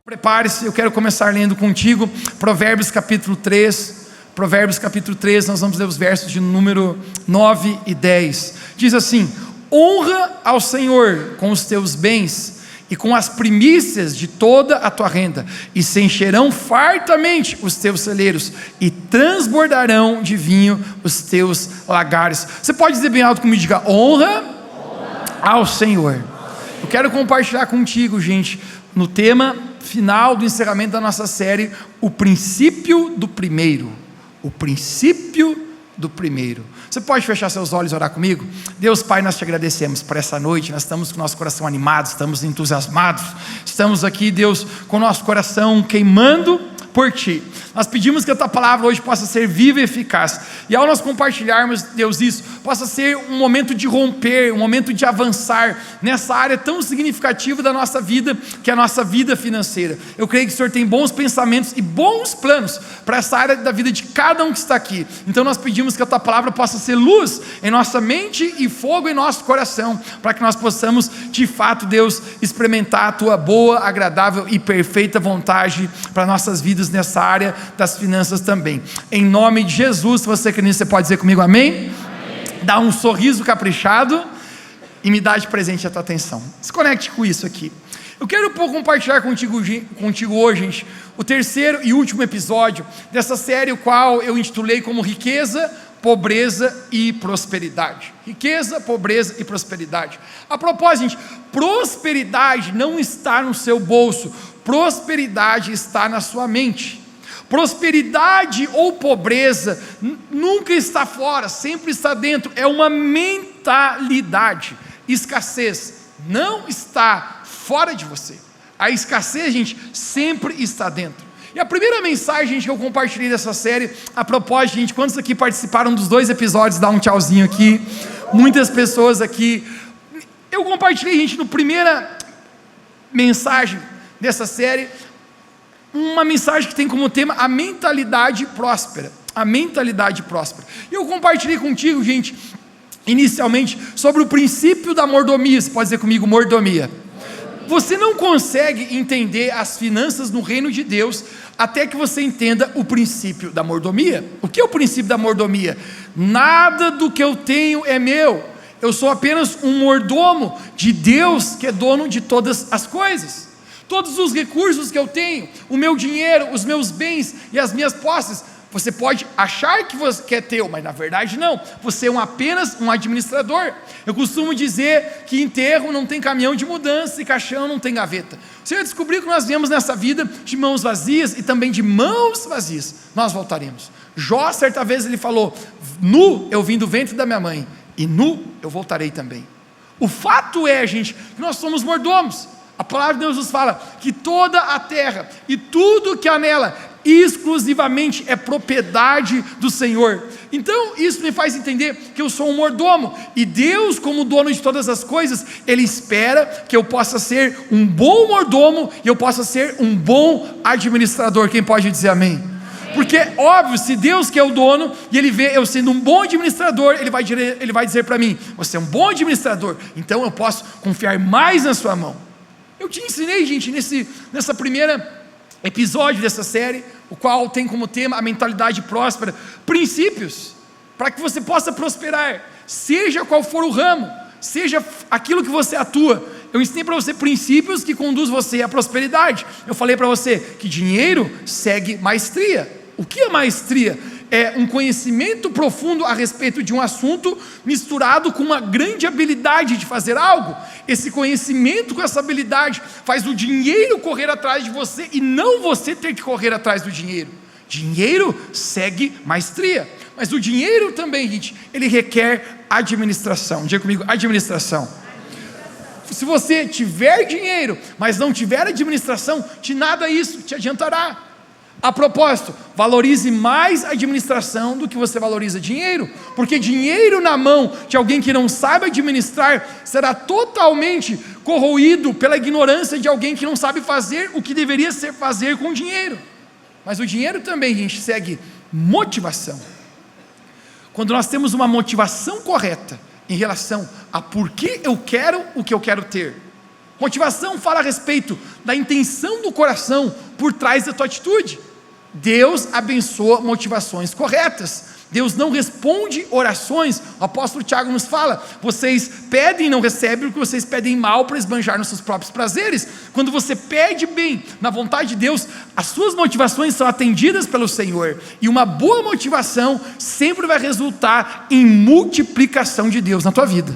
Prepare-se, eu quero começar lendo contigo Provérbios capítulo 3. Provérbios capítulo 3, nós vamos ler os versos de número 9 e 10. Diz assim: honra ao Senhor com os teus bens e com as primícias de toda a tua renda, e se encherão fartamente os teus celeiros, e transbordarão de vinho os teus lagares. Você pode dizer bem alto comigo, diga: honra ao Senhor. Eu quero compartilhar contigo, gente, no tema final do encerramento da nossa série, o princípio do primeiro. O princípio do primeiro. Você pode fechar seus olhos e orar comigo? Deus Pai, nós te agradecemos por essa noite. Nós estamos com o nosso coração animado, estamos entusiasmados, estamos aqui, Deus, com o nosso coração queimando por Ti. Nós pedimos que a Tua palavra hoje possa ser viva e eficaz, e ao nós compartilharmos, Deus, isso possa ser um momento de romper, um momento de avançar nessa área tão significativa da nossa vida, que é a nossa vida financeira. Eu creio que o Senhor tem bons pensamentos e bons planos para essa área da vida de cada um que está aqui. Então nós pedimos que a Tua palavra possa ser luz em nossa mente e fogo em nosso coração, para que nós possamos de fato, Deus, experimentar a Tua boa, agradável e perfeita vontade para nossas vidas nessa área das finanças também. Em nome de Jesus, se você crê nisso, você pode dizer comigo amém? Amém. Dá um sorriso caprichado e me dá de presente a tua atenção. Se conecte com isso aqui. Eu quero compartilhar contigo hoje, gente, o terceiro e último episódio dessa série, o qual eu intitulei como Riqueza, Pobreza e Prosperidade. Riqueza, pobreza e prosperidade. A propósito, gente, prosperidade não está no seu bolso, prosperidade está na sua mente. Prosperidade ou pobreza nunca está fora, sempre está dentro, é uma mentalidade. Escassez não está fora de você, a escassez, gente, sempre está dentro. E a primeira mensagem, gente, que eu compartilhei dessa série, a propósito, gente, quantos aqui participaram dos 2 episódios, dá um tchauzinho aqui, muitas pessoas aqui. Eu compartilhei, gente, no primeira mensagem dessa série, uma mensagem que tem como tema a mentalidade próspera. A mentalidade próspera. E eu compartilhei contigo, gente, inicialmente, sobre o princípio da mordomia. Você pode dizer comigo, mordomia. Você não consegue entender as finanças no reino de Deus até que você entenda o princípio da mordomia. O que é o princípio da mordomia? Nada do que eu tenho é meu. Eu sou apenas um mordomo de Deus, que é dono de todas as coisas. Todos os recursos que eu tenho, o meu dinheiro, os meus bens e as minhas posses, você pode achar que é teu, mas na verdade não, você é apenas um administrador. Eu costumo dizer que enterro não tem caminhão de mudança e caixão não tem gaveta. Você vai descobrir que nós viemos nessa vida de mãos vazias e também de mãos vazias nós voltaremos. Jó, certa vez ele falou: nu eu vim do ventre da minha mãe e nu eu voltarei também. O fato é, gente, que nós somos mordomos. A palavra de Deus nos fala que toda a terra e tudo que há nela exclusivamente é propriedade do Senhor. Então isso me faz entender que eu sou um mordomo, e Deus, como dono de todas as coisas, Ele espera que eu possa ser um bom mordomo e eu possa ser um bom administrador. Quem pode dizer amém? Porque, óbvio, se Deus que é o dono, e Ele vê eu sendo um bom administrador, Ele vai dizer para mim: você é um bom administrador, então eu posso confiar mais na sua mão. Eu te ensinei, gente, nessa primeira episódio dessa série, o qual tem como tema a mentalidade próspera, princípios, para que você possa prosperar, seja qual for o ramo, seja aquilo que você atua. Eu ensinei para você princípios que conduzem você à prosperidade. Eu falei para você que dinheiro segue maestria. O que é maestria? É um conhecimento profundo a respeito de um assunto, misturado com uma grande habilidade de fazer algo. Esse conhecimento com essa habilidade faz o dinheiro correr atrás de você e não você ter que correr atrás do dinheiro. Dinheiro segue maestria, mas o dinheiro também, gente, ele requer administração. Diga comigo, administração. Se você tiver dinheiro, mas não tiver administração, de nada isso te adiantará. A propósito, valorize mais a administração do que você valoriza dinheiro, porque dinheiro na mão de alguém que não sabe administrar será totalmente corroído pela ignorância de alguém que não sabe fazer o que deveria ser fazer com o dinheiro. Mas o dinheiro também, gente, segue motivação. Quando nós temos uma motivação correta em relação a por que eu quero o que eu quero ter, Motivação fala a respeito da intenção do coração por trás da tua atitude. Deus abençoa motivações corretas. Deus não responde orações. O apóstolo Tiago nos fala: vocês pedem e não recebem porque vocês pedem mal para esbanjar nos seus próprios prazeres. Quando você pede bem, na vontade de Deus, as suas motivações são atendidas pelo Senhor, e uma boa motivação sempre vai resultar em multiplicação de Deus na tua vida,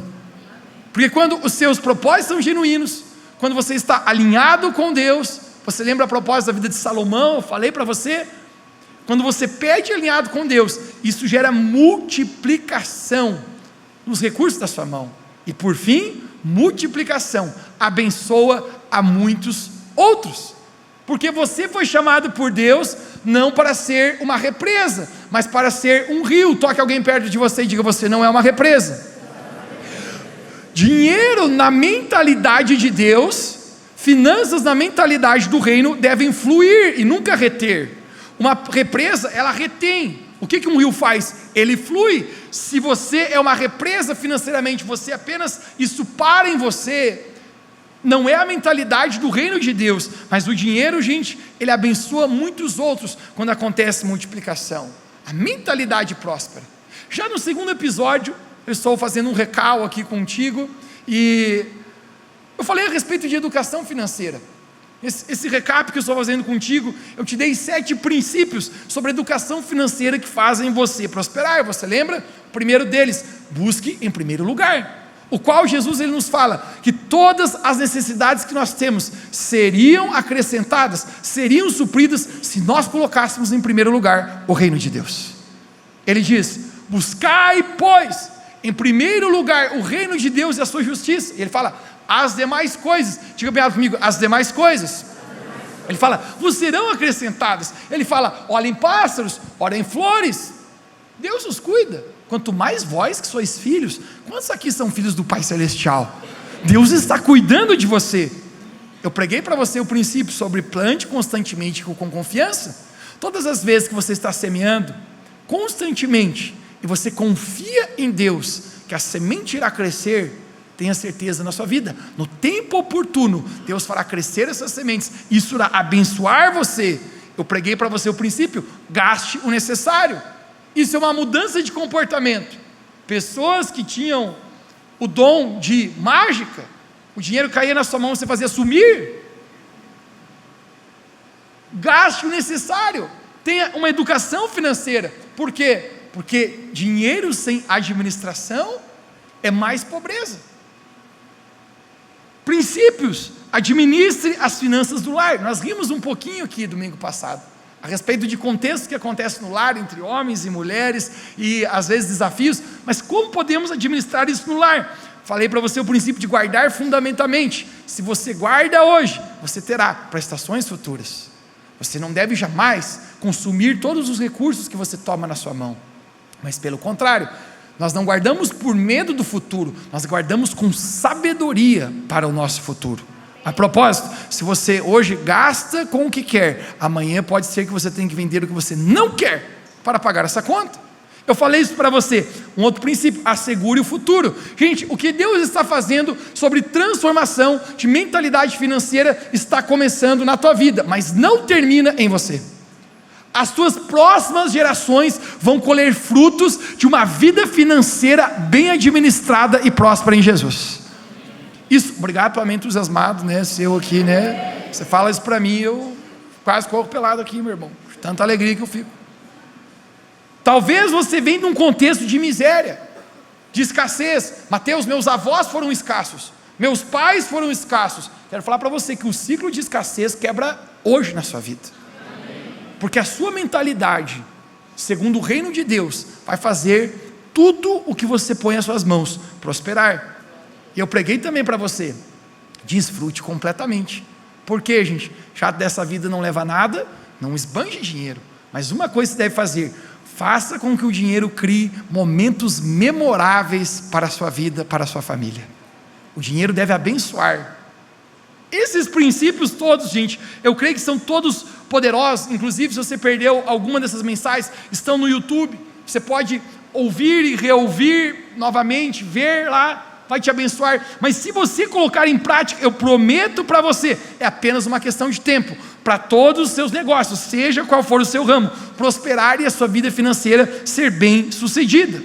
porque quando os seus propósitos são genuínos, quando você está alinhado com Deus, você lembra a propósito da vida de Salomão? Eu falei para você, quando você pede alinhado com Deus, isso gera multiplicação nos recursos da sua mão, e por fim, multiplicação, abençoa a muitos outros, porque você foi chamado por Deus, não para ser uma represa, mas para ser um rio. Toque alguém perto de você e diga: você não é uma represa. Dinheiro na mentalidade de Deus, finanças na mentalidade do reino devem fluir e nunca reter. Uma represa, ela retém. O que um rio faz? Ele flui. Se você é uma represa financeiramente, você apenas, isso para em você, não é a mentalidade do reino de Deus. Mas o dinheiro, gente, ele abençoa muitos outros quando acontece multiplicação. A mentalidade próspera. Já no segundo episódio, eu estou fazendo um recall aqui contigo, e eu falei a respeito de educação financeira. Esse recap que eu estou fazendo contigo, eu te dei 7 princípios sobre educação financeira que fazem você prosperar. Você lembra? O primeiro deles: busque em primeiro lugar, o qual Jesus ele nos fala que todas as necessidades que nós temos seriam acrescentadas, seriam supridas, se nós colocássemos em primeiro lugar o reino de Deus. Ele diz: buscai, pois, em primeiro lugar o reino de Deus e a sua justiça. E ele fala: as demais coisas, diga bem alto comigo, as demais coisas. Ele fala: vos serão acrescentadas. Ele fala: olhem pássaros, olhem flores. Deus os cuida. Quanto mais vós que sois filhos. Quantos aqui são filhos do Pai Celestial? Deus está cuidando de você. Eu preguei para você o princípio sobre plante constantemente com confiança. Todas as vezes que você está semeando constantemente e você confia em Deus que a semente irá crescer, tenha certeza na sua vida, no tempo oportuno, Deus fará crescer essas sementes, isso irá abençoar você. Eu preguei para você o princípio: gaste o necessário. Isso é uma mudança de comportamento. Pessoas que tinham o dom de mágica, o dinheiro caía na sua mão, você fazia sumir. Gaste o necessário, tenha uma educação financeira. Por quê? Porque dinheiro sem administração é mais pobreza. Princípios: administre as finanças do lar. Nós rimos um pouquinho aqui domingo passado, a respeito de contextos que acontecem no lar, entre homens e mulheres, e às vezes desafios, mas como podemos administrar isso no lar? Falei para você o princípio de guardar fundamentalmente. Se você guarda hoje, você terá prestações futuras. Você não deve jamais consumir todos os recursos que você toma na sua mão, mas pelo contrário, nós não guardamos por medo do futuro, nós guardamos com sabedoria para o nosso futuro. A propósito, se você hoje gasta com o que quer, amanhã pode ser que você tenha que vender o que você não quer para pagar essa conta. Eu falei isso para você. Um outro princípio: assegure o futuro. Gente, o que Deus está fazendo sobre transformação de mentalidade financeira está começando na tua vida, mas não termina em você. As tuas próximas gerações vão colher frutos de uma vida financeira bem administrada e próspera em Jesus. Isso, obrigado pelo amém entusiasmado, né, seu aqui, né, você fala isso para mim, eu quase corro pelado aqui, meu irmão, tanta alegria que eu fico. Talvez você venha de um contexto de miséria, de escassez. Mateus, meus avós foram escassos, meus pais foram escassos. Quero falar para você que o ciclo de escassez quebra hoje na sua vida, porque a sua mentalidade, segundo o reino de Deus, vai fazer tudo o que você põe às suas mãos prosperar. E eu preguei também para você: desfrute completamente. Por quê, gente? Chato dessa vida não leva a nada, não esbanje dinheiro. Mas uma coisa você deve fazer: faça com que o dinheiro crie momentos memoráveis para a sua vida, para a sua família. O dinheiro deve abençoar. Esses princípios todos, gente, eu creio que são todos poderosos. Inclusive, se você perdeu alguma dessas mensagens, estão no YouTube. Você pode ouvir e reouvir novamente, ver lá. vai te abençoar, mas se você colocar em prática, eu prometo para você, é apenas uma questão de tempo, para todos os seus negócios, seja qual for o seu ramo, prosperar e a sua vida financeira ser bem sucedida.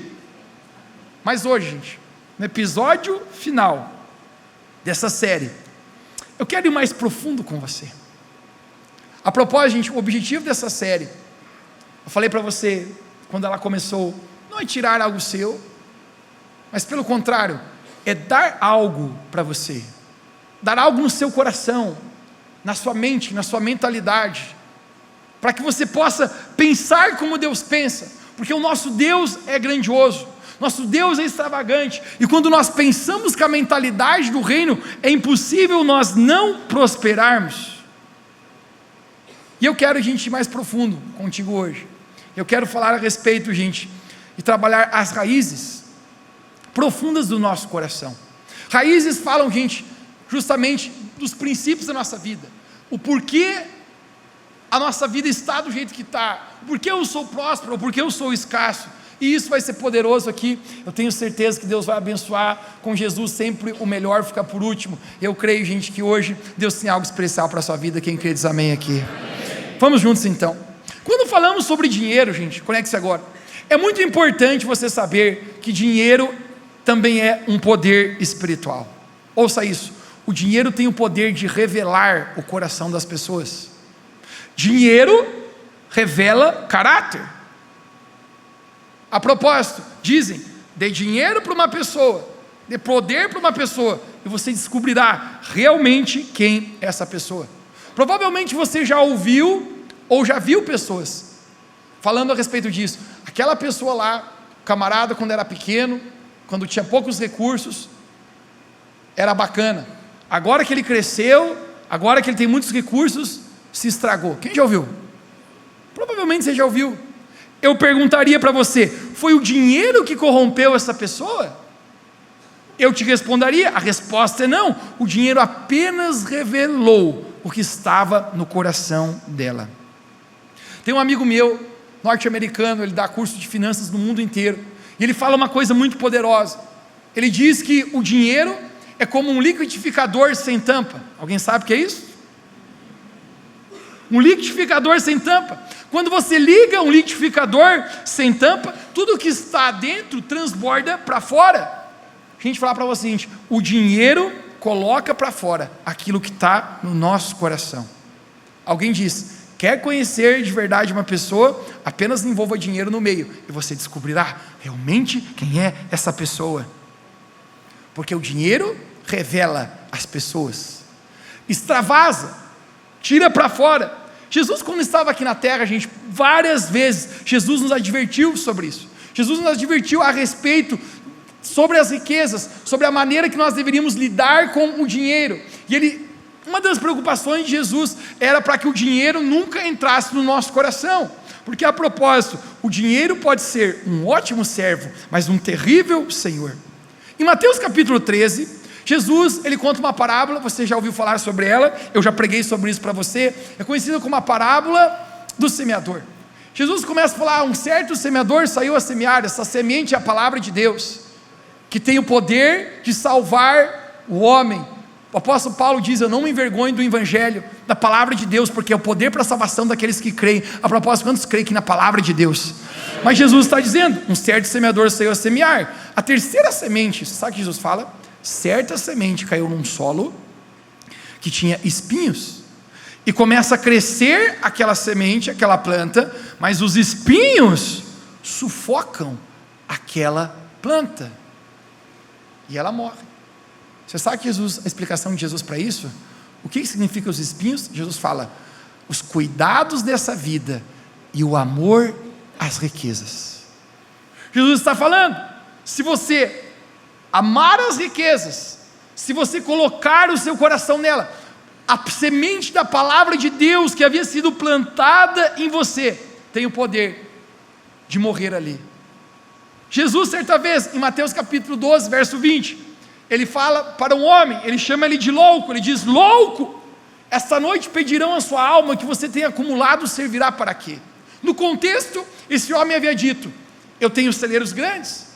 Mas hoje, gente, no episódio final dessa série, eu quero ir mais profundo com você. A propósito, gente, o objetivo dessa série, eu falei para você, quando ela começou, não é tirar algo seu, mas pelo contrário, é dar algo para você, dar algo no seu coração, na sua mente, na sua mentalidade, para que você possa pensar como Deus pensa, porque o nosso Deus é grandioso, nosso Deus é extravagante, e quando nós pensamos com a mentalidade do reino, é impossível nós não prosperarmos. E eu quero, gente, ir mais profundo contigo hoje. Eu quero falar a respeito, gente, e trabalhar as raízes profundas do nosso coração. Raízes falam, gente, justamente dos princípios da nossa vida. O porquê a nossa vida está do jeito que está. O porquê eu sou próspero, o porquê eu sou escasso. E isso vai ser poderoso aqui. Eu tenho certeza que Deus vai abençoar. Com Jesus sempre o melhor fica por último. Eu creio, gente, que hoje Deus tem algo especial para a sua vida. Quem crê diz amém aqui. Vamos juntos então. Quando falamos sobre dinheiro, gente, conecte-se agora. É muito importante você saber que dinheiro também é um poder espiritual. Ouça isso. O dinheiro tem o poder de revelar o coração das pessoas. Dinheiro revela caráter. A propósito, dizem, dê dinheiro para uma pessoa, dê poder para uma pessoa, e você descobrirá realmente quem é essa pessoa. Provavelmente você já ouviu ou já viu pessoas falando a respeito disso. Aquela pessoa lá, camarada, quando era pequeno, quando tinha poucos recursos, era bacana. Agora que ele cresceu, agora que ele tem muitos recursos, se estragou. Quem já ouviu? Provavelmente você já ouviu. Eu perguntaria para você, foi o dinheiro que corrompeu essa pessoa? Eu te responderia, a resposta é não. O dinheiro apenas revelou o que estava no coração dela. Tem um amigo meu, norte-americano, ele dá curso de finanças no mundo inteiro, e ele fala uma coisa muito poderosa. Ele diz que o dinheiro é como um liquidificador sem tampa. Alguém sabe o que é isso? Um liquidificador sem tampa. Quando você liga um liquidificador sem tampa, tudo que está dentro transborda para fora. A gente fala para você, gente, o dinheiro coloca para fora aquilo que está no nosso coração. Alguém diz, quer conhecer de verdade uma pessoa, apenas envolva dinheiro no meio, e você descobrirá realmente quem é essa pessoa. Porque o dinheiro revela as pessoas, extravasa, tira para fora. Jesus, quando estava aqui na terra, gente, várias vezes, Jesus nos advertiu sobre isso. Jesus nos advertiu a respeito sobre as riquezas, sobre a maneira que nós deveríamos lidar com o dinheiro. E uma das preocupações de Jesus era para que o dinheiro nunca entrasse no nosso coração. Porque, a propósito, o dinheiro pode ser um ótimo servo, mas um terrível senhor. Em Mateus capítulo 13, Jesus, ele conta uma parábola, você já ouviu falar sobre ela, eu já preguei sobre isso para você, é conhecida como a parábola do semeador. Jesus começa a falar, um certo semeador saiu a semear, essa semente é a palavra de Deus, que tem o poder de salvar o homem. O apóstolo Paulo diz, eu não me envergonho do evangelho, da palavra de Deus, porque é o poder para a salvação daqueles que creem. A propósito, quantos creem que na palavra de Deus? Mas Jesus está dizendo, um certo semeador saiu a semear, a terceira semente, sabe o que Jesus fala? Certa semente caiu num solo que tinha espinhos, e começa a crescer aquela semente, aquela planta, mas os espinhos sufocam aquela planta, e ela morre. Você sabe que a explicação de Jesus para isso? O que significa os espinhos? Jesus fala, os cuidados dessa vida e o amor às riquezas. Jesus está falando, se você amar as riquezas, se você colocar o seu coração nela, a semente da palavra de Deus que havia sido plantada em você, tem o poder de morrer ali. Jesus, certa vez, em Mateus capítulo 12, verso 20, ele fala para um homem, ele chama ele de louco, ele diz, louco, esta noite pedirão a sua alma, que você tem acumulado servirá para quê? No contexto, esse homem havia dito, eu tenho celeiros grandes,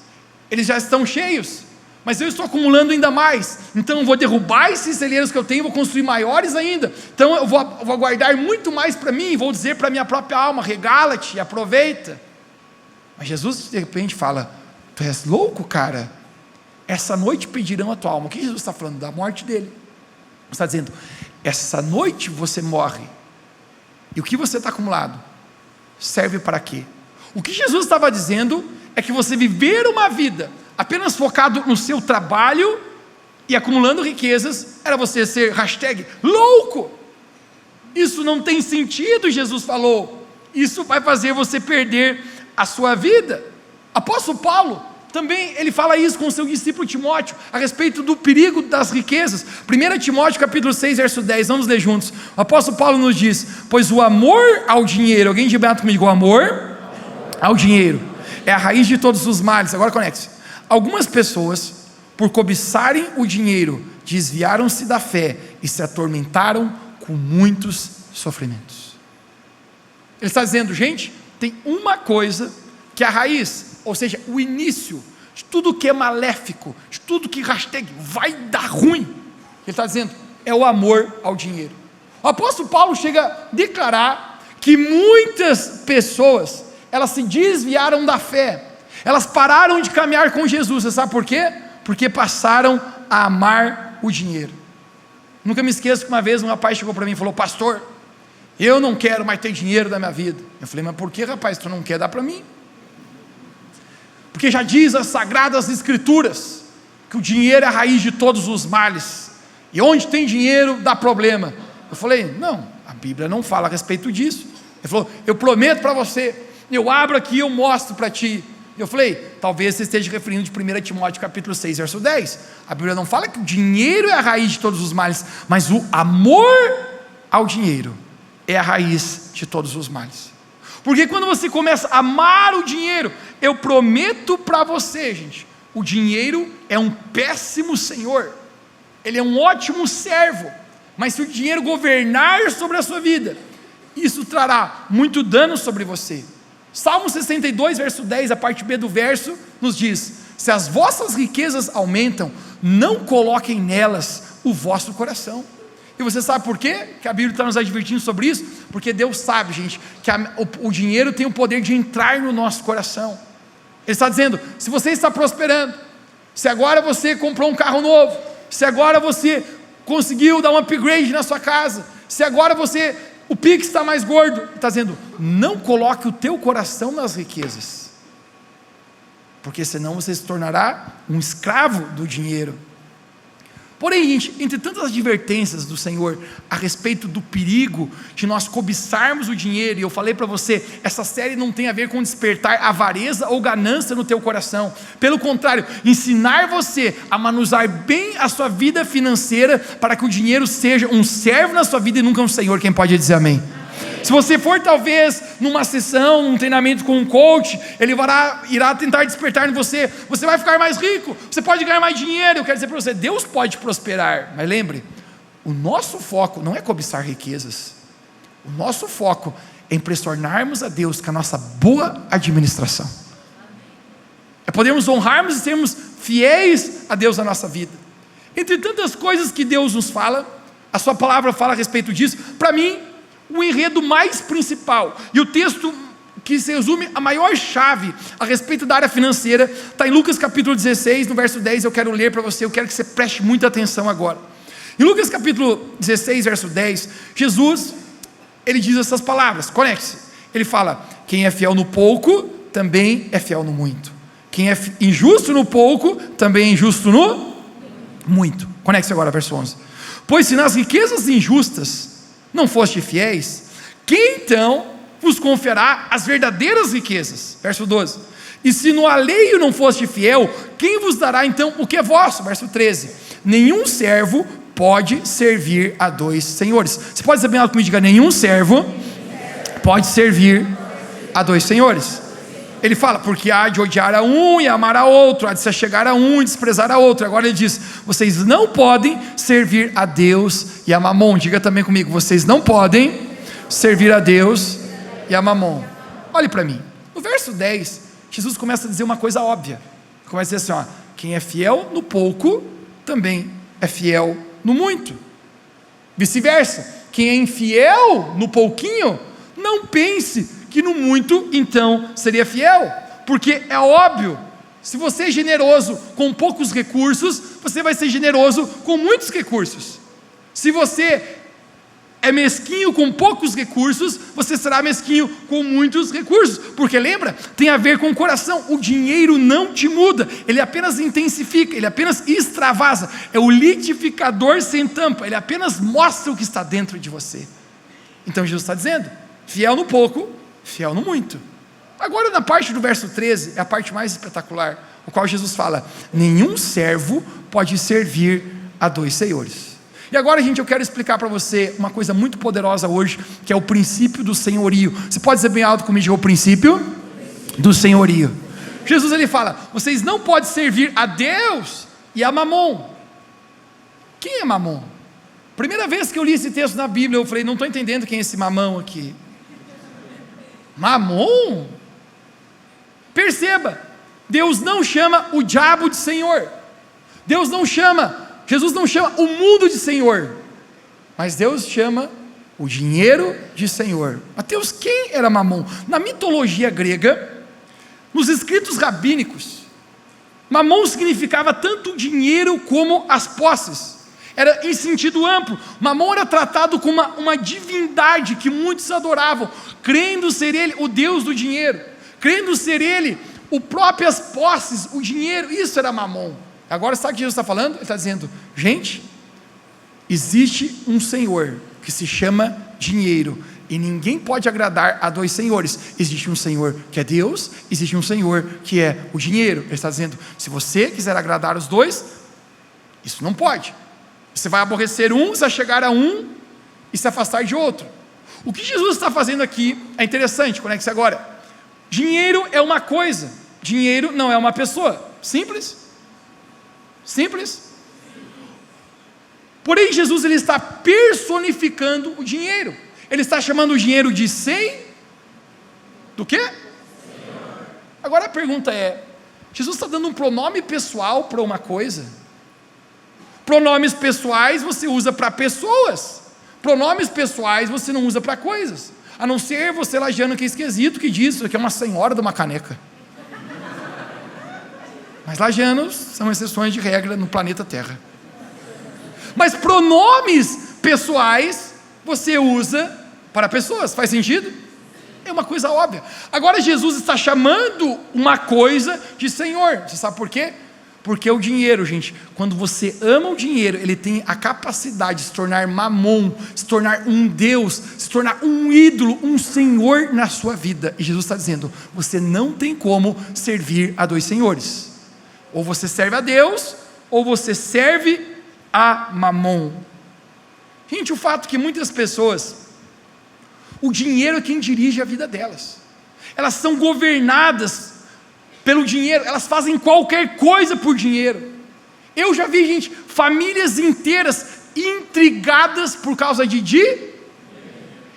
eles já estão cheios, mas eu estou acumulando ainda mais, então eu vou derrubar esses celeiros que eu tenho, vou construir maiores ainda, então eu vou guardar muito mais para mim, vou dizer para a minha própria alma, regala-te, aproveita. Mas Jesus de repente fala, tu és louco, cara, essa noite pedirão a tua alma. O que Jesus está falando? Da morte dele. Está dizendo, essa noite você morre, e o que você está acumulado, serve para quê? O que Jesus estava dizendo, é que você viver uma vida, apenas focado no seu trabalho, e acumulando riquezas, era você ser #louco, isso não tem sentido, Jesus falou, isso vai fazer você perder a sua vida. Apóstolo Paulo, também ele fala isso com o seu discípulo Timóteo, a respeito do perigo das riquezas. 1 Timóteo capítulo 6, verso 10, vamos ler juntos. O apóstolo Paulo nos diz, pois o amor ao dinheiro, alguém de baixo comigo, o amor ao dinheiro, é a raiz de todos os males. Agora conecte-se. Algumas pessoas, por cobiçarem o dinheiro, desviaram-se da fé, e se atormentaram com muitos sofrimentos. Ele está dizendo, gente, tem uma coisa, que é a raiz, ou seja, o início de tudo que é maléfico, de tudo que vai dar ruim, ele está dizendo, é o amor ao dinheiro. O apóstolo Paulo chega a declarar, que muitas pessoas, elas se desviaram da fé, elas pararam de caminhar com Jesus. Você sabe por quê? Porque passaram a amar o dinheiro. Nunca me esqueço que uma vez um rapaz chegou para mim e falou, pastor, eu não quero mais ter dinheiro da minha vida. Eu falei, mas por que, rapaz, tu não quer dar para mim? Porque já diz as sagradas escrituras, que o dinheiro é a raiz de todos os males, e onde tem dinheiro dá problema. Eu falei, não, a Bíblia não fala a respeito disso. Ele falou, eu prometo para você, eu abro aqui e eu mostro para ti. Eu falei, talvez você esteja referindo de 1 Timóteo capítulo 6, verso 10, a Bíblia não fala que o dinheiro é a raiz de todos os males, mas o amor ao dinheiro é a raiz de todos os males. Porque quando você começa a amar o dinheiro, eu prometo para você, gente, o dinheiro é um péssimo senhor, ele é um ótimo servo, mas se o dinheiro governar sobre a sua vida, isso trará muito dano sobre você. Salmo 62, verso 10, a parte B do verso, nos diz, se as vossas riquezas aumentam, não coloquem nelas o vosso coração. E você sabe por quê? Que a Bíblia está nos advertindo sobre isso? Porque Deus sabe, gente, que o dinheiro tem o poder de entrar no nosso coração. Ele está dizendo, se você está prosperando, se agora você comprou um carro novo, se agora você conseguiu dar um upgrade na sua casa, se agora o Pix está mais gordo, ele está dizendo, não coloque o teu coração nas riquezas, porque senão você se tornará um escravo do dinheiro. Porém, gente, entre tantas advertências do Senhor a respeito do perigo de nós cobiçarmos o dinheiro, e eu falei para você, essa série não tem a ver com despertar avareza ou ganância no teu coração, pelo contrário, ensinar você a manusear bem a sua vida financeira, para que o dinheiro seja um servo na sua vida e nunca um senhor. Quem pode dizer amém? Se você for talvez numa sessão, num treinamento com um coach, ele irá tentar despertar em você, você vai ficar mais rico, você pode ganhar mais dinheiro. Eu quero dizer para você, Deus pode prosperar, mas lembre, o nosso foco não é cobiçar riquezas, o nosso foco é impressionarmos a Deus com a nossa boa administração, é podermos honrarmos e sermos fiéis a Deus na nossa vida. Entre tantas coisas que Deus nos fala, a sua palavra fala a respeito disso. Para mim, o enredo mais principal, e o texto que se resume a maior chave a respeito da área financeira, está em Lucas capítulo 16, no verso 10, eu quero ler para você, eu quero que você preste muita atenção agora. Em Lucas capítulo 16, verso 10, Jesus, ele diz essas palavras, conecte-se, ele fala, quem é fiel no pouco, também é fiel no muito, quem é injusto no pouco, também é injusto no muito. Conecte-se agora, verso 11, pois se nas riquezas injustas não foste fiéis, quem então vos confiará as verdadeiras riquezas? Verso 12, e se no alheio não foste fiel, quem vos dará então o que é vosso? Verso 13, nenhum servo pode servir a dois senhores. Você pode dizer bem alto comigo, diga, nenhum servo pode servir a dois senhores. Ele fala, porque há de odiar a um e amar a outro, há de se achegar a um e desprezar a outro. Agora ele diz, vocês não podem servir a Deus e a Mamon. Diga também comigo, vocês não podem servir a Deus e a Mamon. Olhe para mim, no verso 10, Jesus começa a dizer uma coisa óbvia, começa a dizer assim, quem é fiel no pouco, também é fiel no muito. Vice-versa, quem é infiel no pouquinho, não pense que no muito, então, seria fiel, porque é óbvio, se você é generoso com poucos recursos, você vai ser generoso com muitos recursos. Se você é mesquinho com poucos recursos, você será mesquinho com muitos recursos, porque lembra, tem a ver com o coração. O dinheiro não te muda, ele apenas intensifica, ele apenas extravasa, é o liquidificador sem tampa, ele apenas mostra o que está dentro de você. Então Jesus está dizendo, fiel no pouco, fiel no muito. Agora na parte do verso 13, é a parte mais espetacular, o qual Jesus fala, nenhum servo pode servir a dois senhores. E agora, gente, eu quero explicar para você uma coisa muito poderosa hoje, que é o princípio do senhorio. Você pode dizer bem alto comigo, o princípio do senhorio. Jesus, ele fala, vocês não podem servir a Deus e a Mamon. Quem é Mamon? Primeira vez que eu li esse texto na Bíblia, eu falei, não estou entendendo quem é esse mamão aqui. Mamon? Perceba, Deus não chama o diabo de Senhor. Jesus não chama o mundo de Senhor, mas Deus chama o dinheiro de Senhor. Mateus, quem era Mamon? Na mitologia grega, nos escritos rabínicos, Mamon significava tanto o dinheiro como as posses, era em sentido amplo. Mamon era tratado como uma divindade que muitos adoravam, crendo ser ele o Deus do dinheiro, crendo ser ele o próprias posses, o dinheiro, isso era Mamon. Agora sabe o que Jesus está falando? Ele está dizendo, gente, existe um Senhor que se chama dinheiro, e ninguém pode agradar a dois senhores. Existe um Senhor que é Deus, existe um Senhor que é o dinheiro. Ele está dizendo, se você quiser agradar os dois, isso não pode. Você vai aborrecer um, você vai chegar a um e se afastar de outro. O que Jesus está fazendo aqui é interessante, conecte-se agora. Dinheiro é uma coisa, dinheiro não é uma pessoa. Simples? Simples? Porém Jesus, ele está personificando o dinheiro. Ele está chamando o dinheiro de do quê? Senhor. Agora a pergunta é, Jesus está dando um pronome pessoal para uma coisa? Pronomes pessoais você usa para pessoas, pronomes pessoais você não usa para coisas, a não ser você lagiano que é esquisito, que diz isso aqui é uma senhora de uma caneca. Mas lagianos são exceções de regra no planeta Terra. Mas pronomes pessoais você usa para pessoas, faz sentido? É uma coisa óbvia. Agora Jesus está chamando uma coisa de Senhor. Você sabe por quê? Porque o dinheiro, gente, quando você ama o dinheiro, ele tem a capacidade de se tornar mamon, se tornar um Deus, se tornar um ídolo, um Senhor na sua vida. E Jesus está dizendo, você não tem como servir a dois senhores. Ou você serve a Deus, ou você serve a mamon. Gente, o fato que muitas pessoas, o dinheiro é quem dirige a vida delas. Elas são governadas pelo dinheiro, elas fazem qualquer coisa por dinheiro. Eu já vi, gente, famílias inteiras intrigadas por causa de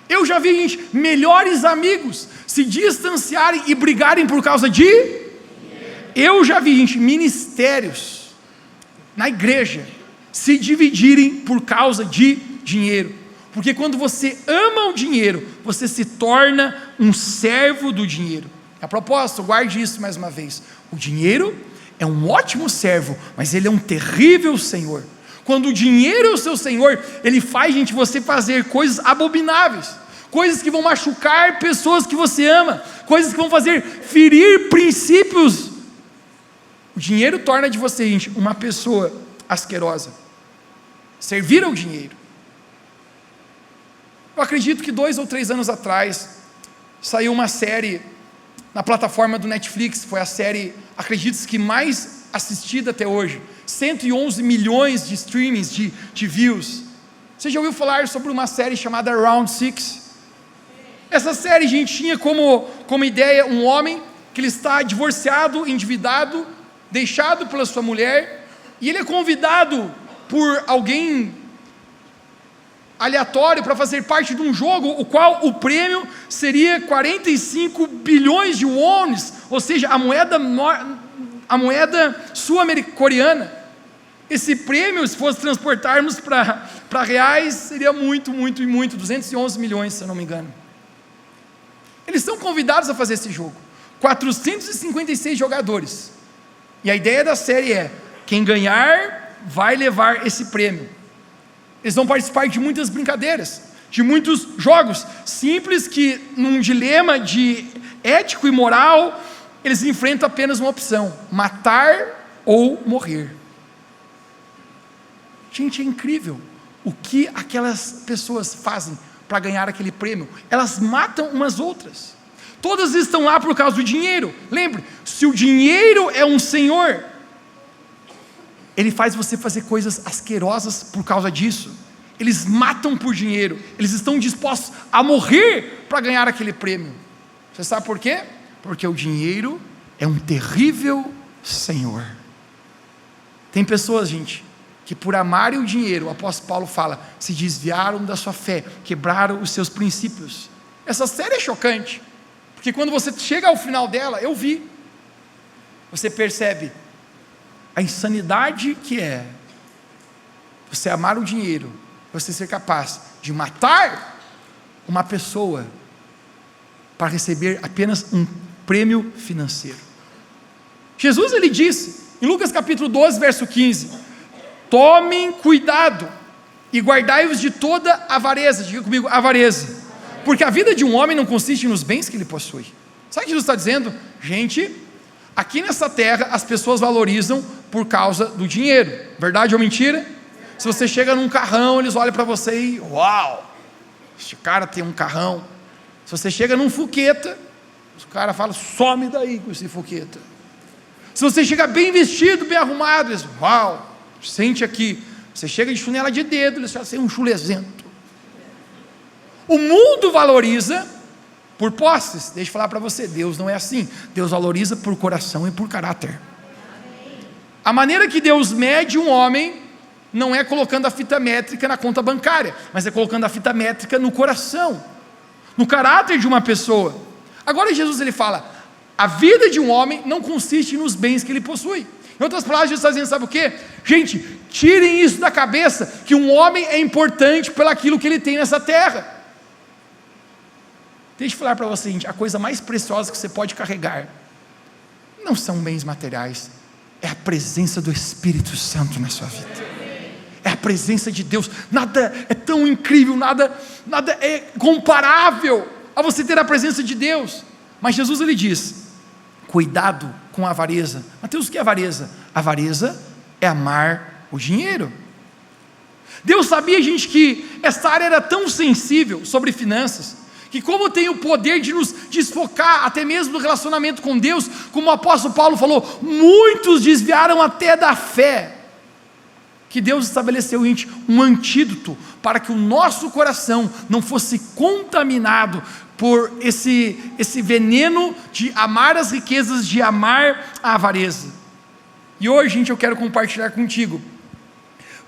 eu já vi, gente, melhores amigos se distanciarem e brigarem por causa de eu já vi, gente, ministérios na igreja se dividirem por causa de dinheiro. Porque quando você ama o dinheiro, você se torna um servo do dinheiro. A propósito, guarde isso mais uma vez. O dinheiro é um ótimo servo, mas ele é um terrível senhor. Quando o dinheiro é o seu senhor, ele faz, gente, você fazer coisas abomináveis, coisas que vão machucar pessoas que você ama, coisas que vão fazer ferir princípios. O dinheiro torna de você, gente, uma pessoa asquerosa. Servir ao dinheiro. Eu acredito que 2 ou 3 anos atrás saiu uma série na plataforma do Netflix, foi a série, acredito que mais assistida até hoje, 111 milhões de streamings, de views. Você já ouviu falar sobre uma série chamada Round 6? Essa série, gente, tinha como ideia um homem que ele está divorciado, endividado, deixado pela sua mulher, e ele é convidado por alguém aleatório para fazer parte de um jogo, o qual o prêmio seria 45 bilhões de wones, ou seja, a moeda a moeda sul-coreana. Esse prêmio, se fosse transportarmos para reais, seria muito, 211 milhões, se eu não me engano. Eles são convidados a fazer esse jogo, 456 jogadores, e a ideia da série é, quem ganhar, vai levar esse prêmio. Eles vão participar de muitas brincadeiras, de muitos jogos, simples que num dilema de ético e moral, eles enfrentam apenas uma opção, matar ou morrer. Gente, é incrível o que aquelas pessoas fazem para ganhar aquele prêmio. Elas matam umas outras. Todas estão lá por causa do dinheiro. Lembre, se o dinheiro é um senhor, ele faz você fazer coisas asquerosas por causa disso. Eles matam por dinheiro. Eles estão dispostos a morrer para ganhar aquele prêmio. Você sabe por quê? Porque o dinheiro é um terrível senhor. Tem pessoas, gente, que por amarem o dinheiro, o apóstolo Paulo fala, se desviaram da sua fé, quebraram os seus princípios. Essa série é chocante, porque quando você chega ao final dela, eu vi, você percebe a insanidade que é você amar o dinheiro, você ser capaz de matar uma pessoa para receber apenas um prêmio financeiro. Jesus, ele disse, em Lucas capítulo 12, verso 15, tomem cuidado e guardai-vos de toda avareza. Diga comigo, avareza. Porque a vida de um homem não consiste nos bens que ele possui. Sabe o que Jesus está dizendo? Gente, aqui nessa terra as pessoas valorizam por causa do dinheiro. Verdade ou mentira? Se você chega num carrão, eles olham para você e uau, este cara tem um carrão. Se você chega num fuqueta, o cara fala, some daí com esse fuqueta. Se você chega bem vestido, bem arrumado, eles, uau, sente aqui. Você chega de chinela de dedo, eles falam assim, um chulezento. O mundo valoriza por posses. Deixa eu falar para você, Deus não é assim. Deus valoriza por coração e por caráter. A maneira que Deus mede um homem não é colocando a fita métrica na conta bancária, mas é colocando a fita métrica no coração, no caráter de uma pessoa. Agora Jesus, ele fala, a vida de um homem não consiste nos bens que ele possui. Em outras palavras, Jesus está dizendo, sabe o quê? Gente, tirem isso da cabeça, que um homem é importante pelo aquilo que ele tem nessa terra. Deixa eu falar para você, gente, a coisa mais preciosa que você pode carregar, não são bens materiais, é a presença do Espírito Santo na sua vida. É a presença de Deus. Nada é tão incrível, nada é comparável a você ter a presença de Deus. Mas Jesus, ele diz, cuidado com a avareza. Mateus, o que é avareza? Avareza é amar o dinheiro. Deus sabia, gente, que essa área era tão sensível sobre finanças, que como tem o poder de nos desfocar até mesmo do relacionamento com Deus, como o apóstolo Paulo falou, muitos desviaram até da fé, que Deus estabeleceu, gente, um antídoto para que o nosso coração não fosse contaminado por esse veneno de amar as riquezas, de amar a avareza. E hoje, gente, eu quero compartilhar contigo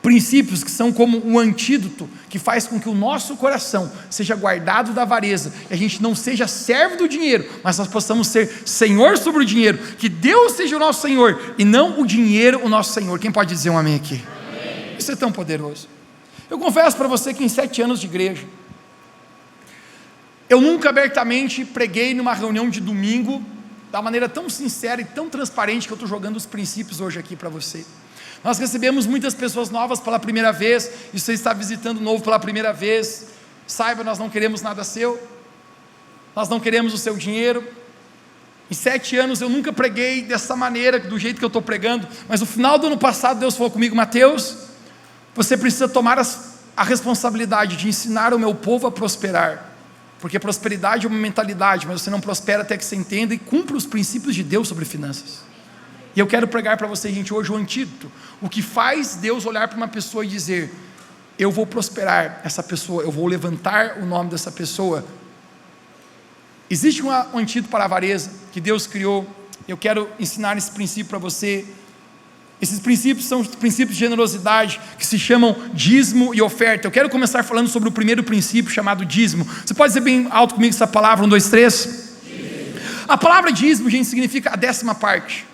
princípios que são como um antídoto, que faz com que o nosso coração seja guardado da avareza, e a gente não seja servo do dinheiro, mas nós possamos ser senhor sobre o dinheiro, que Deus seja o nosso senhor, e não o dinheiro o nosso senhor. Quem pode dizer um amém aqui? Amém. Isso é tão poderoso. Eu confesso para você que em 7 anos de igreja, eu nunca abertamente preguei numa reunião de domingo, da maneira tão sincera e tão transparente que eu estou jogando os princípios hoje aqui para você. Nós recebemos muitas pessoas novas pela primeira vez, e você está visitando novo pela primeira vez, saiba, nós não queremos nada seu, nós não queremos o seu dinheiro. Em 7 anos eu nunca preguei dessa maneira, do jeito que eu estou pregando, mas no final do ano passado Deus falou comigo, Mateus, você precisa tomar a responsabilidade de ensinar o meu povo a prosperar, porque prosperidade é uma mentalidade, mas você não prospera até que você entenda e cumpra os princípios de Deus sobre finanças. E eu quero pregar para você, gente, hoje o antídoto, o que faz Deus olhar para uma pessoa e dizer, eu vou prosperar essa pessoa, eu vou levantar o nome dessa pessoa. Existe um antídoto para a avareza, que Deus criou, eu quero ensinar esse princípio para você. Esses princípios são os princípios de generosidade, que se chamam dízimo e oferta. Eu quero começar falando sobre o primeiro princípio, chamado dízimo. Você pode dizer bem alto comigo essa palavra, 1, 2, 3? A palavra dízimo, gente, significa a 10ª parte.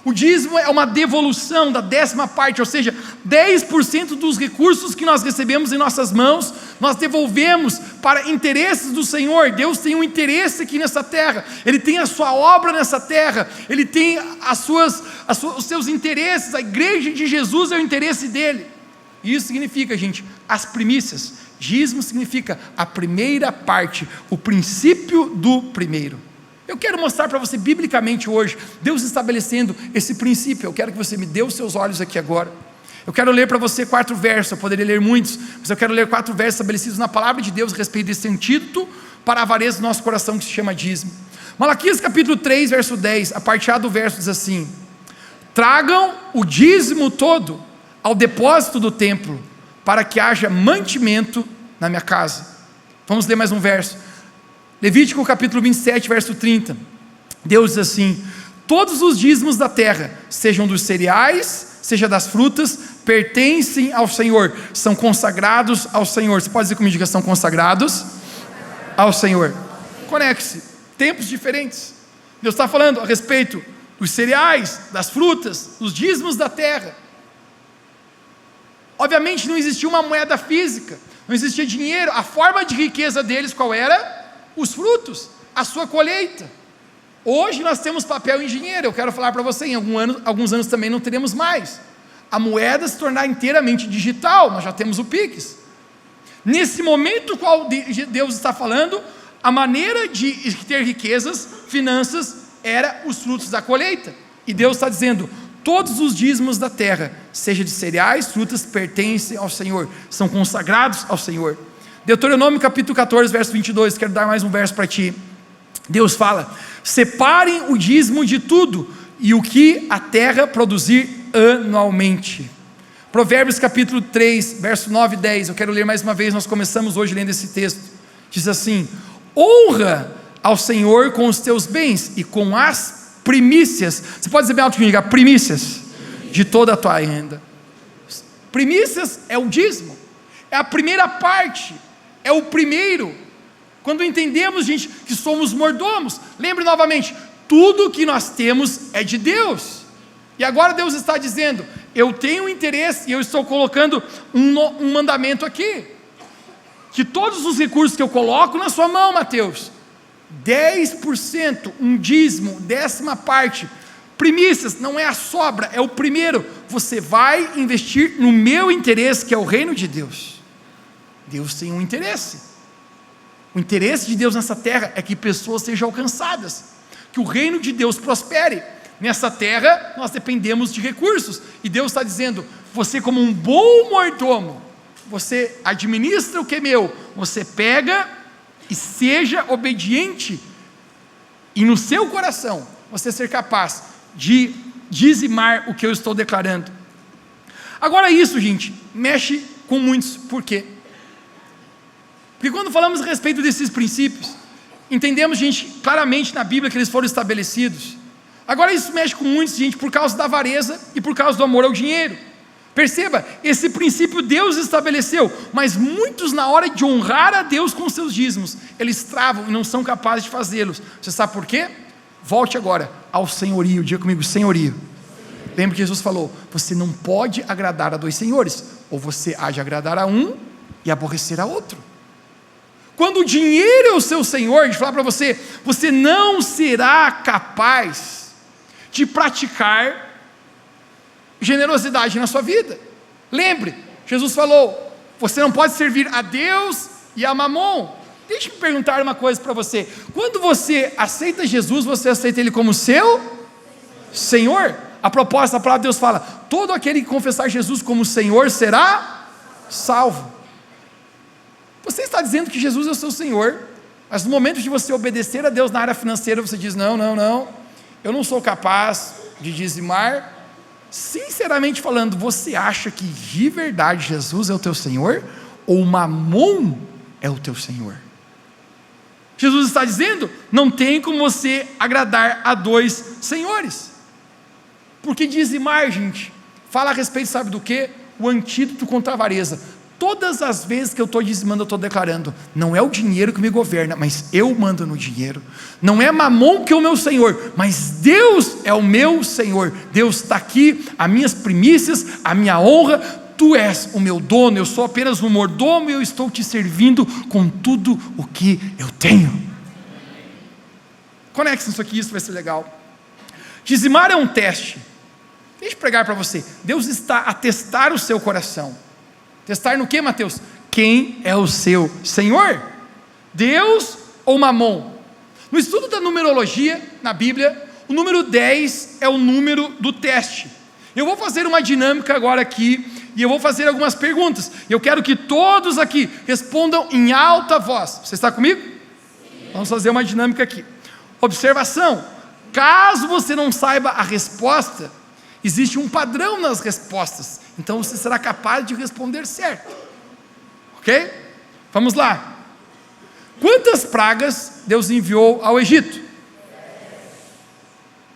O dízimo é uma devolução da 10ª parte, ou seja, 10% dos recursos que nós recebemos em nossas mãos, nós devolvemos para interesses do Senhor. Deus tem um interesse aqui nessa terra, Ele tem a sua obra nessa terra, Ele tem os seus interesses. A igreja de Jesus é o interesse dEle. E isso significa, gente, as primícias. Dízimo significa a primeira parte, o princípio do primeiro. Eu quero mostrar para você biblicamente hoje, Deus estabelecendo esse princípio. Eu quero que você me dê os seus olhos aqui agora. Eu quero ler para você 4 versos, eu poderia ler muitos, mas eu quero ler 4 versos estabelecidos na palavra de Deus a respeito desse antídoto para a avareza do nosso coração, que se chama dízimo. Malaquias capítulo 3, verso 10, a parte A do verso diz assim: tragam o dízimo todo ao depósito do templo, para que haja mantimento na minha casa. Vamos ler mais um verso. Levítico capítulo 27, verso 30, Deus diz assim: todos os dízimos da terra, sejam dos cereais, seja das frutas, pertencem ao Senhor, são consagrados ao Senhor. Você pode dizer comigo que são consagrados ao Senhor? Conecte-se, tempos diferentes. Deus está falando a respeito dos cereais, das frutas, dos dízimos da terra. Obviamente não existia uma moeda física, não existia dinheiro. A forma de riqueza deles qual era? Os frutos, a sua colheita. Hoje nós temos papel e dinheiro. Eu quero falar para você, em alguns anos também não teremos mais. A moeda se tornar inteiramente digital, nós já temos o Pix. Nesse momento qual Deus está falando, a maneira de ter riquezas, finanças, era os frutos da colheita. E Deus está dizendo: todos os dízimos da terra, seja de cereais, frutas, pertencem ao Senhor, são consagrados ao Senhor. Deuteronômio capítulo 14, verso 22, quero dar mais um verso para ti. Deus fala: separem o dízimo de tudo, e o que a terra produzir anualmente. Provérbios capítulo 3, verso 9 e 10, eu quero ler mais uma vez, nós começamos hoje lendo esse texto. Diz assim: honra ao Senhor com os teus bens e com as primícias. Você pode dizer bem alto comigo: primícias de toda a tua renda. Primícias é o dízimo, é a primeira parte, é o primeiro. Quando entendemos, gente, que somos mordomos, lembre novamente, tudo que nós temos é de Deus. E agora Deus está dizendo: eu tenho interesse, e eu estou colocando um mandamento aqui, que todos os recursos que eu coloco na sua mão, Mateus, 10%, um dízimo, 10ª parte, primícias, não é a sobra, é o primeiro. Você vai investir no meu interesse, que é o reino de Deus. Deus tem um interesse. O interesse de Deus nessa terra é que pessoas sejam alcançadas, que o reino de Deus prospere. Nessa terra nós dependemos de recursos, e Deus está dizendo: você, como um bom mordomo, você administra o que é meu, você pega e seja obediente, e no seu coração você ser capaz de dizimar o que eu estou declarando. Agora isso, gente, mexe com muitos. Por quê? Porque quando falamos a respeito desses princípios, entendemos, gente, claramente na Bíblia que eles foram estabelecidos. Agora isso mexe com muitos, gente, por causa da avareza e por causa do amor ao dinheiro. Perceba, esse princípio Deus estabeleceu, mas muitos, na hora de honrar a Deus com seus dízimos, eles travam e não são capazes de fazê-los. Você sabe por quê? Volte agora ao senhorio. Diga comigo: senhorio. Lembra que Jesus falou: você não pode agradar a 2 senhores, ou você há de agradar a um e aborrecer a outro. Quando o dinheiro é o seu senhor, deixa eu falar para você, você não será capaz de praticar generosidade na sua vida. Lembre, Jesus falou: você não pode servir a Deus e a Mamon. Deixa eu perguntar uma coisa para você: quando você aceita Jesus, você aceita Ele como seu Senhor? A proposta da palavra de Deus fala: todo aquele que confessar Jesus como Senhor será salvo. Você está dizendo que Jesus é o seu Senhor, mas no momento de você obedecer a Deus na área financeira, você diz: não, eu não sou capaz de dizimar. Sinceramente falando, você acha que de verdade Jesus é o teu Senhor, ou Mamon é o teu Senhor? Jesus está dizendo: não tem como você agradar a 2 senhores, porque dizimar, gente, fala a respeito, sabe do que? O antídoto contra a avareza. Todas as vezes que eu estou dizimando, eu estou declarando: não é o dinheiro que me governa, mas eu mando no dinheiro. Não é Mamon que é o meu Senhor, mas Deus é o meu Senhor. Deus está aqui, as minhas primícias, a minha honra. Tu és o meu dono, eu sou apenas um mordomo e eu estou te servindo com tudo o que eu tenho. Conecte isso aqui, isso vai ser legal. Dizimar é um teste. Deixa eu pregar para você. Deus está a testar o seu coração. Testar no que, Mateus? Quem é o seu Senhor? Deus ou Mamon? No estudo da numerologia, na Bíblia, o número 10 é o número do teste. Eu vou fazer uma dinâmica agora aqui, e eu vou fazer algumas perguntas. Eu quero que todos aqui respondam em alta voz. Você está comigo? Sim. Vamos fazer uma dinâmica aqui. Observação: caso você não saiba a resposta, existe um padrão nas respostas, então você será capaz de responder certo, ok? Vamos lá. Quantas pragas Deus enviou ao Egito?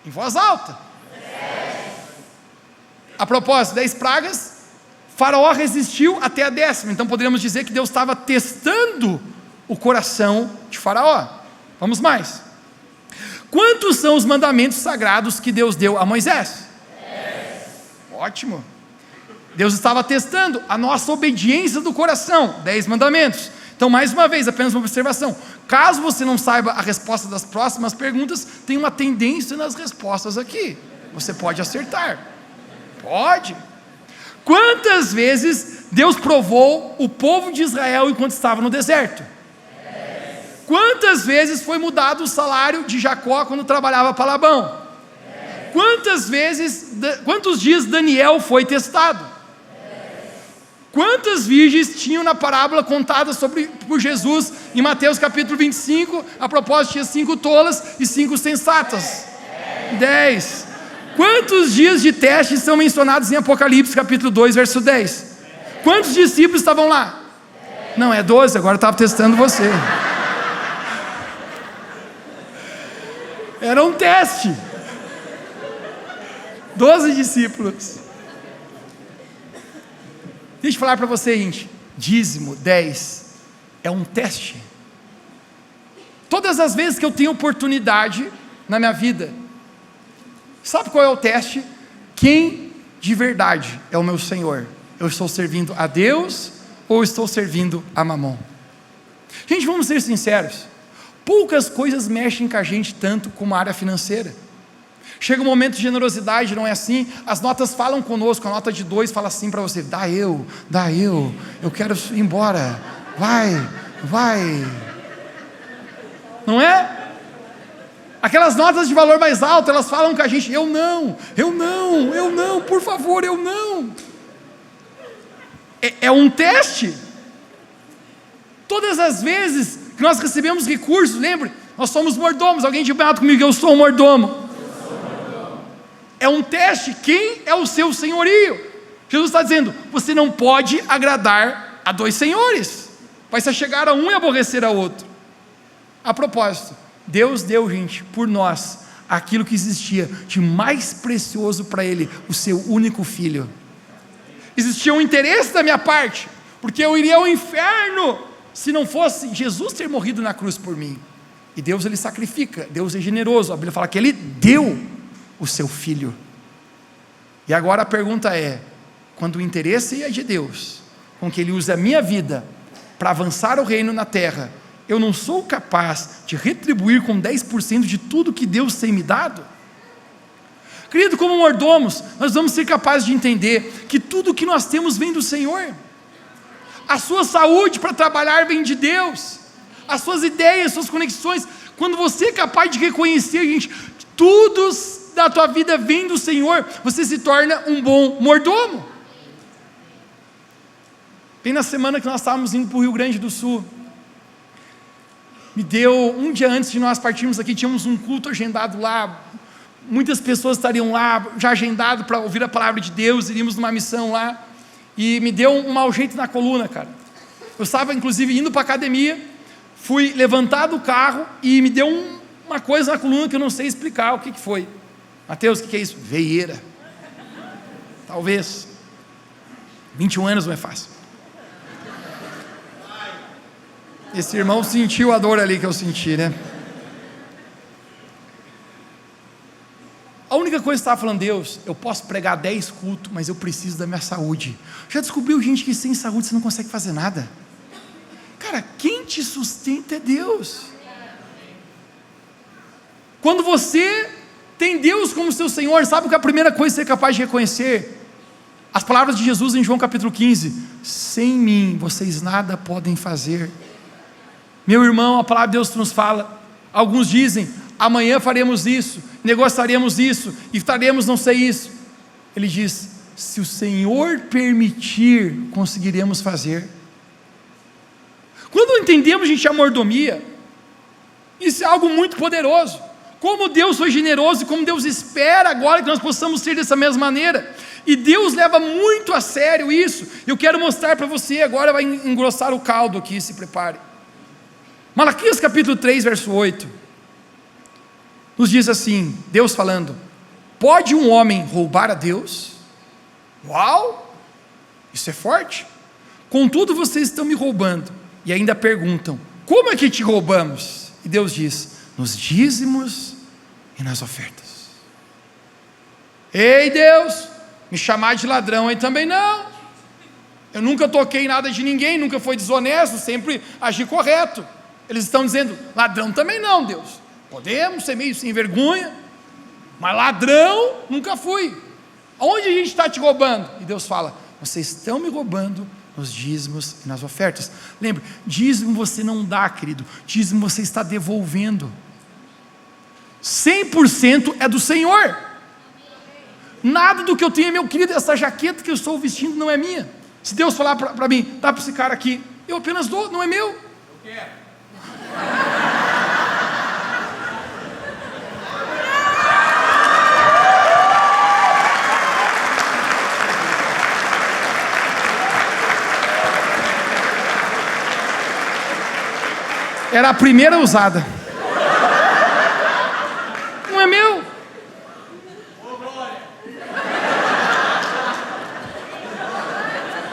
Em voz alta. A propósito, 10 pragas, Faraó resistiu até a 10ª, então poderíamos dizer que Deus estava testando o coração de Faraó. Vamos mais. Quantos são os mandamentos sagrados que Deus deu a Moisés? 10. Ótimo. Deus estava testando a nossa obediência do coração. 10 mandamentos. Então, mais uma vez, apenas uma observação: caso você não saiba a resposta das próximas perguntas, tem uma tendência nas respostas aqui. Você pode acertar. Pode. Quantas vezes Deus provou o povo de Israel enquanto estava no deserto? Quantas vezes foi mudado o salário de Jacó quando trabalhava para Labão? Quantos dias Daniel foi testado? Quantas virgens tinham na parábola contada por Jesus em Mateus capítulo 25? A propósito, tinha 5 tolas e 5 sensatas. 10. Quantos dias de teste são mencionados em Apocalipse capítulo 2, verso 10? Quantos discípulos estavam lá? Não, é 12, agora eu estava testando você. Era um teste. 12 discípulos. Deixa eu falar para você, gente. Dízimo, 10, é um teste. Todas as vezes que eu tenho oportunidade na minha vida, sabe qual é o teste? Quem de verdade é o meu Senhor? Eu estou servindo a Deus ou estou servindo a Mamon? Gente, vamos ser sinceros. Poucas coisas mexem com a gente tanto como a área financeira. Chega um momento de generosidade, não é assim? As notas falam conosco, a nota de 2 fala assim para você: dá eu, eu quero ir embora, vai. Não é? Aquelas notas de valor mais alto, elas falam com a gente: eu não, por favor, eu não. É um teste. Todas as vezes que nós recebemos recursos, lembre, nós somos mordomos. Alguém de baixo comigo: eu sou um mordomo. É um teste. Quem é o seu senhorio? Jesus está dizendo: você não pode agradar a 2 senhores, vai se chegar a um e aborrecer a outro. A propósito, Deus deu, gente, por nós, aquilo que existia de mais precioso para Ele, o seu único filho. Existia um interesse da minha parte, porque eu iria ao inferno se não fosse Jesus ter morrido na cruz por mim. E Deus, Ele sacrifica, Deus é generoso. A Bíblia fala que Ele deu o seu filho. E agora a pergunta é: quando o interesse é de Deus, com que Ele use a minha vida para avançar o reino na terra, eu não sou capaz de retribuir com 10% de tudo que Deus tem me dado? Querido, como mordomos, nós vamos ser capazes de entender que tudo que nós temos vem do Senhor. A sua saúde para trabalhar vem de Deus. As suas ideias, suas conexões, quando você é capaz de reconhecer, gente, tudo da tua vida vem do Senhor, você se torna um bom mordomo. Bem na semana que nós estávamos indo para o Rio Grande do Sul, me deu, um dia antes de nós partirmos aqui, tínhamos um culto agendado lá, muitas pessoas estariam lá, já agendado para ouvir a palavra de Deus, iríamos numa missão lá, e me deu um mau jeito na coluna, cara. Eu estava inclusive indo para a academia, fui levantar do carro, e me deu uma coisa na coluna que eu não sei explicar o que foi. Mateus, o que é isso? Veieira. Talvez. 21 anos não é fácil. Esse irmão sentiu a dor ali que eu senti, né? A única coisa que estava falando, Deus, eu posso pregar 10 cultos, mas eu preciso da minha saúde. Já descobriu, gente, que sem saúde você não consegue fazer nada? Cara, quem te sustenta é Deus. Quando você tem Deus como seu Senhor, sabe que a primeira coisa que você é capaz de reconhecer? As palavras de Jesus em João capítulo 15: sem mim vocês nada podem fazer. Meu irmão, a palavra de Deus nos fala, alguns dizem, amanhã faremos isso, negociaremos isso, e faremos não sei isso. Ele diz, se o Senhor permitir, conseguiremos fazer. Quando entendemos, gente, a mordomia, isso é algo muito poderoso. Como Deus foi generoso e como Deus espera agora que nós possamos ser dessa mesma maneira. E Deus leva muito a sério isso. Eu quero mostrar para você, agora vai engrossar o caldo aqui, se prepare. Malaquias capítulo 3, verso 8, nos diz assim, Deus falando, pode um homem roubar a Deus? Uau, isso é forte. Contudo vocês estão me roubando, e ainda perguntam, como é que te roubamos? E Deus diz, nos dízimos e nas ofertas. Ei Deus, me chamar de ladrão aí também não. Eu nunca toquei nada de ninguém, nunca fui desonesto, sempre agi correto. Eles estão dizendo, ladrão também não, Deus. Podemos ser meio sem vergonha, mas ladrão nunca fui. Aonde a gente está te roubando? E Deus fala, vocês estão me roubando nos dízimos e nas ofertas. Lembre, dízimo você não dá, querido, dízimo você está devolvendo. 100% é do Senhor. Nada do que eu tenho é meu, querido. Essa jaqueta que eu estou vestindo não é minha. Se Deus falar para mim, dá para esse cara aqui, eu apenas dou, não é meu. Eu quero. Era a primeira usada. Não é meu.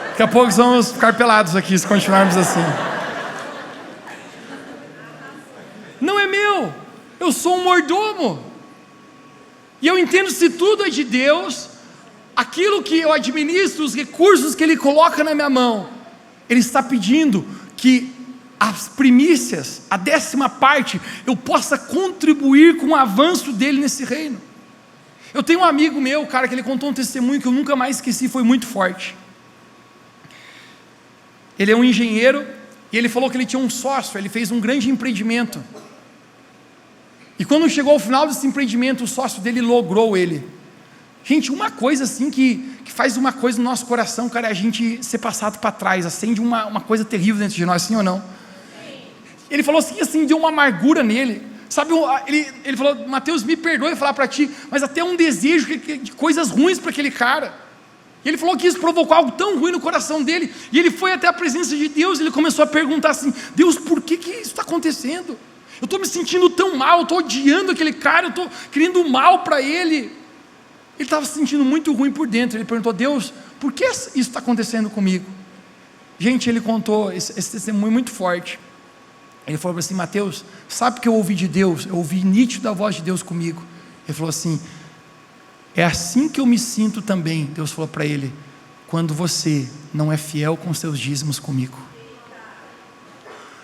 Daqui a pouco vamos ficar pelados aqui se continuarmos assim. Não é meu. Eu sou um mordomo. E eu entendo, se tudo é de Deus, aquilo que eu administro, os recursos que Ele coloca na minha mão, Ele está pedindo que as primícias, a 10ª parte, eu possa contribuir com o avanço dele nesse reino. Eu tenho um amigo meu, cara, que ele contou um testemunho que eu nunca mais esqueci, foi muito forte. Ele é um engenheiro, e ele falou que ele tinha um sócio, ele fez um grande empreendimento, e quando chegou ao final desse empreendimento, o sócio dele logrou ele. Gente, uma coisa assim que faz uma coisa no nosso coração, cara, é a gente ser passado para trás, acende uma coisa terrível dentro de nós, sim ou não? Ele falou assim, deu uma amargura nele, sabe, ele falou, Mateus, me perdoe falar para ti, mas até um desejo de coisas ruins para aquele cara. E ele falou que isso provocou algo tão ruim no coração dele, e ele foi até a presença de Deus, e ele começou a perguntar assim, Deus, por que isso está acontecendo? Eu estou me sentindo tão mal, eu estou odiando aquele cara, eu estou querendo mal para ele. Ele estava se sentindo muito ruim por dentro. Ele perguntou, Deus, por que isso está acontecendo comigo? Gente, ele contou esse testemunho muito forte. Ele falou assim, Mateus, sabe o que eu ouvi de Deus? Eu ouvi nítido a voz de Deus comigo. Ele falou assim, é assim que eu me sinto também, Deus falou para ele, quando você não é fiel com seus dízimos comigo.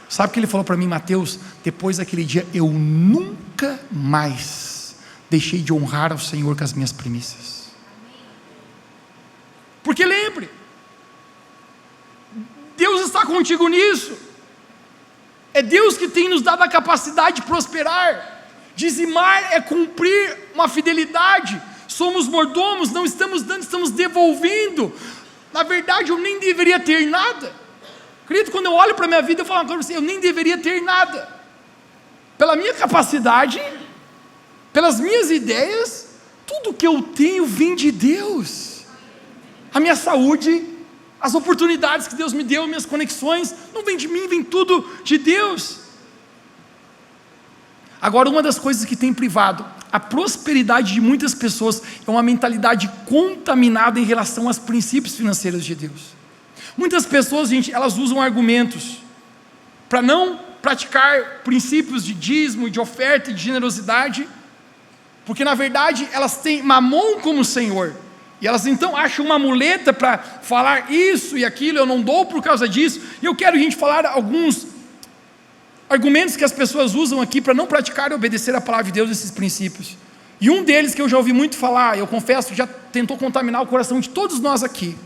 Sabe o que ele falou para mim, Mateus? Depois daquele dia, eu nunca mais deixei de honrar ao Senhor com as minhas primícias. Porque lembre, Deus está contigo nisso. É Deus que tem nos dado a capacidade de prosperar. Dizimar é cumprir uma fidelidade. Somos mordomos, não estamos dando, estamos devolvendo. Na verdade, eu nem deveria ter nada. Querido, quando eu olho para a minha vida, eu falo para você, eu nem deveria ter nada. Pela minha capacidade, pelas minhas ideias, tudo que eu tenho vem de Deus. A minha saúde, as oportunidades que Deus me deu, minhas conexões, não vem de mim, vem tudo de Deus. Agora, uma das coisas que tem privado a prosperidade de muitas pessoas é uma mentalidade contaminada em relação aos princípios financeiros de Deus. Muitas pessoas, gente, elas usam argumentos para não praticar princípios de dízimo, de oferta e de generosidade, porque na verdade elas têm Mamon como Senhor, e elas então acham uma muleta para falar isso e aquilo, eu não dou por causa disso. E eu quero, gente, falar alguns argumentos que as pessoas usam aqui para não praticar e obedecer a palavra de Deus, esses princípios. E um deles que eu já ouvi muito falar, eu confesso que já tentou contaminar o coração de todos nós aqui,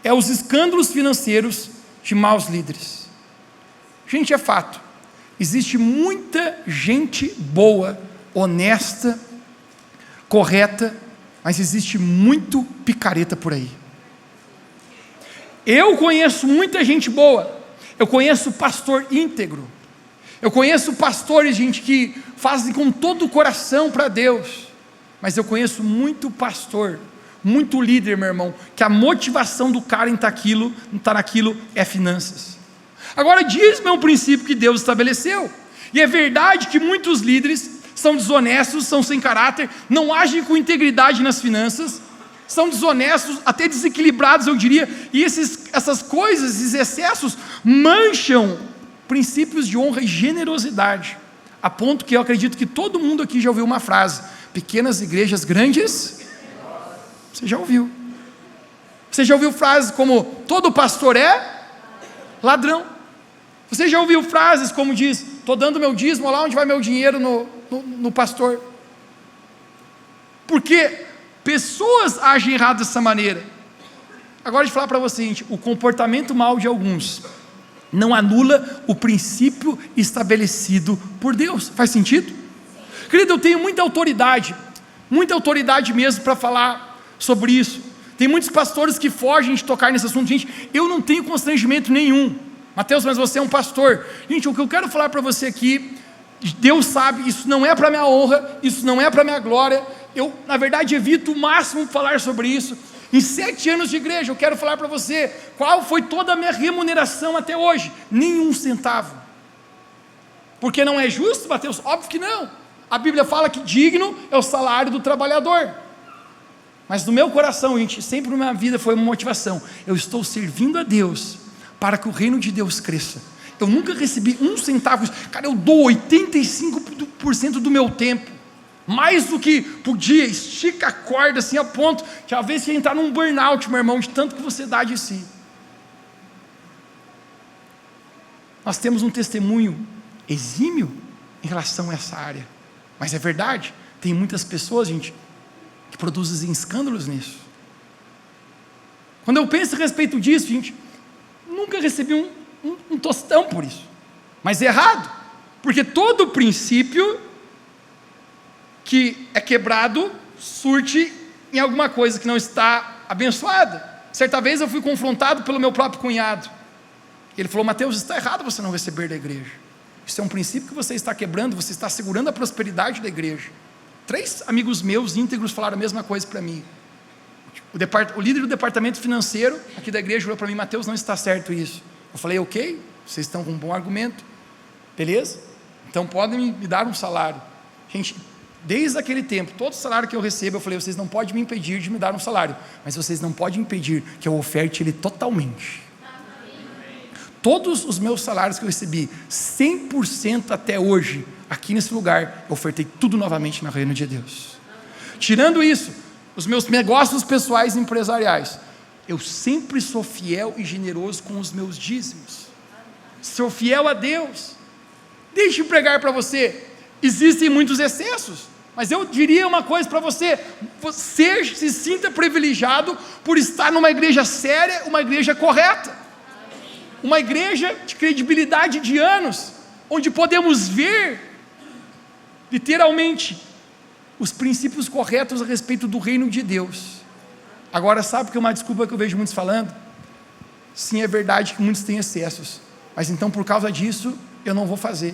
é os escândalos financeiros de maus líderes. Gente, é fato, existe muita gente boa, honesta, correta, mas existe muito picareta por aí. Eu conheço muita gente boa, eu conheço pastor íntegro, eu conheço pastores, gente, que fazem com todo o coração para Deus, mas eu conheço muito pastor, muito líder, meu irmão, que a motivação do cara em estar naquilo é finanças. Agora, dízimo é um princípio que Deus estabeleceu, e é verdade que muitos líderes são desonestos, são sem caráter, não agem com integridade nas finanças, são desonestos, até desequilibrados, eu diria, e essas coisas, esses excessos, mancham princípios de honra e generosidade, a ponto que eu acredito que todo mundo aqui já ouviu uma frase: pequenas igrejas grandes. Você já ouviu? Você já ouviu frases como: todo pastor é ladrão? Você já ouviu frases como diz: estou dando meu dízimo, lá onde vai meu dinheiro no pastor? Porque pessoas agem errado dessa maneira. Agora, deixa eu falar para você, gente, o comportamento mal de alguns não anula o princípio estabelecido por Deus. Faz sentido? Querido, eu tenho muita autoridade mesmo para falar sobre isso. Tem muitos pastores que fogem de tocar nesse assunto. Gente, eu não tenho constrangimento nenhum. Mateus, mas você é um pastor. Gente, o que eu quero falar para você aqui, Deus sabe, isso não é para minha honra, isso não é para minha glória. Eu, na verdade, evito o máximo falar sobre isso. Em 7 anos de igreja, eu quero falar para você qual foi toda a minha remuneração até hoje. Nenhum centavo. Porque não é justo, Mateus? Óbvio que não. A Bíblia fala que digno é o salário do trabalhador. Mas no meu coração, gente, sempre na minha vida foi uma motivação: eu estou servindo a Deus para que o reino de Deus cresça. Eu nunca recebi um centavo. Cara, eu dou 85% do meu tempo, mais do que podia, estica a corda assim a ponto que às vezes você entrar num burnout, meu irmão, de tanto que você dá de si. Nós temos um testemunho exímio em relação a essa área, mas é verdade, tem muitas pessoas, gente, que produzem escândalos nisso. Quando eu penso a respeito disso, gente, nunca recebi um tostão por isso, mas é errado, porque todo princípio que é quebrado surte em alguma coisa que não está abençoada. Certa vez eu fui confrontado pelo meu próprio cunhado. Ele falou: Mateus, está errado você não receber da igreja. Isso é um princípio que você está quebrando, você está segurando a prosperidade da igreja. 3 amigos meus íntegros falaram a mesma coisa para mim. O líder do departamento financeiro aqui da igreja falou para mim: Mateus, não está certo isso. Eu falei: ok, vocês estão com um bom argumento, beleza? Então podem me dar um salário. Gente, desde aquele tempo, todo salário que eu recebo, eu falei: vocês não podem me impedir de me dar um salário, mas vocês não podem impedir que eu oferte ele totalmente. Todos os meus salários que eu recebi, 100% até hoje, aqui nesse lugar, eu ofertei tudo novamente no reino de Deus. Tirando isso, os meus negócios pessoais e empresariais, eu sempre sou fiel e generoso com os meus dízimos. Sou fiel a Deus. Deixa eu pregar para você, existem muitos excessos, mas eu diria uma coisa para você: você se sinta privilegiado por estar numa igreja séria, uma igreja correta, uma igreja de credibilidade de anos, onde podemos ver literalmente os princípios corretos a respeito do reino de Deus. Agora, sabe que é uma desculpa que eu vejo muitos falando? Sim, é verdade que muitos têm excessos, mas então por causa disso eu não vou fazer.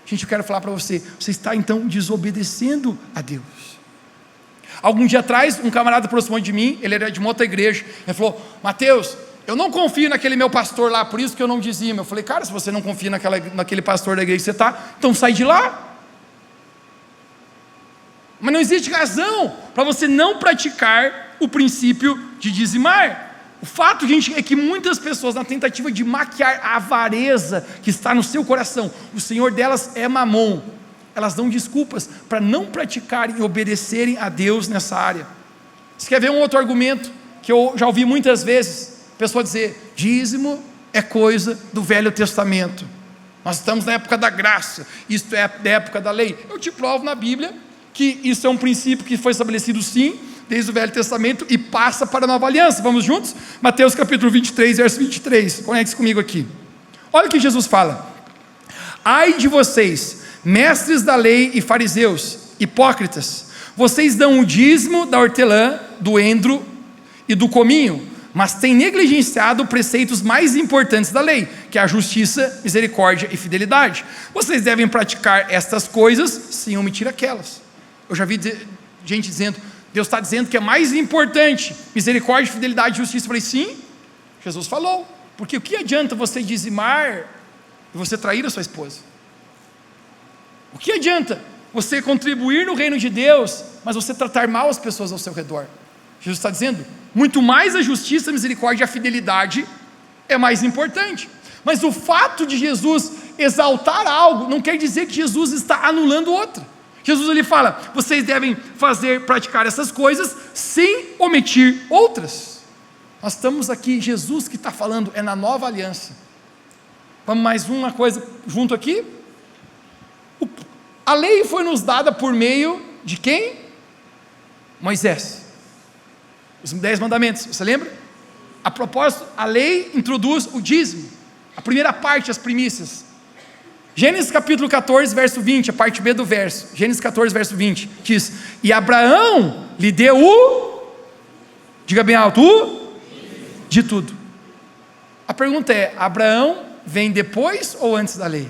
Gente, eu quero falar para você: você está então desobedecendo a Deus. Algum dia atrás, um camarada aproximou de mim, ele era de uma outra igreja, ele falou: Mateus, eu não confio naquele meu pastor lá, por isso que eu não dizimo. Eu falei: cara, se você não confia naquele pastor da igreja que você está, então sai de lá. Mas não existe razão para você não praticar o princípio de dizimar. O fato, gente, é que muitas pessoas, na tentativa de maquiar a avareza que está no seu coração, o senhor delas é Mamon, elas dão desculpas para não praticarem e obedecerem a Deus nessa área. Você quer ver um outro argumento que eu já ouvi muitas vezes? A pessoa dizer: dízimo é coisa do Velho Testamento, nós estamos na época da graça, isto é da época da lei. Eu te provo na Bíblia que isso é um princípio que foi estabelecido sim, desde o Velho Testamento, e passa para a Nova Aliança. Vamos juntos? Mateus capítulo 23, verso 23, conecte-se comigo aqui. Olha o que Jesus fala: ai de vocês, mestres da lei e fariseus, hipócritas, vocês dão o dízimo da hortelã, do endro e do cominho, mas têm negligenciado preceitos mais importantes da lei, que é a justiça, misericórdia e fidelidade. Vocês devem praticar estas coisas sem omitir aquelas. Eu já vi gente dizendo: Deus está dizendo que é mais importante misericórdia, fidelidade e justiça. Eu falei: sim, Jesus falou, porque o que adianta você dizimar e você trair a sua esposa? O que adianta você contribuir no reino de Deus, mas você tratar mal as pessoas ao seu redor? Jesus está dizendo: muito mais a justiça, a misericórdia e a fidelidade é mais importante. Mas o fato de Jesus exaltar algo não quer dizer que Jesus está anulando outra. Jesus ele fala: vocês devem praticar essas coisas sem omitir outras. Nós estamos aqui, Jesus que está falando, é na Nova Aliança. Vamos mais uma coisa junto aqui. A lei foi nos dada por meio de quem? Moisés. Os 10 mandamentos, você lembra? A propósito, a lei introduz o dízimo, a primeira parte, as primícias. Gênesis capítulo 14, verso 20, a parte B do verso, Gênesis 14, verso 20, diz: e Abraão lhe deu diga bem alto, de tudo. A pergunta é: Abraão vem depois ou antes da lei?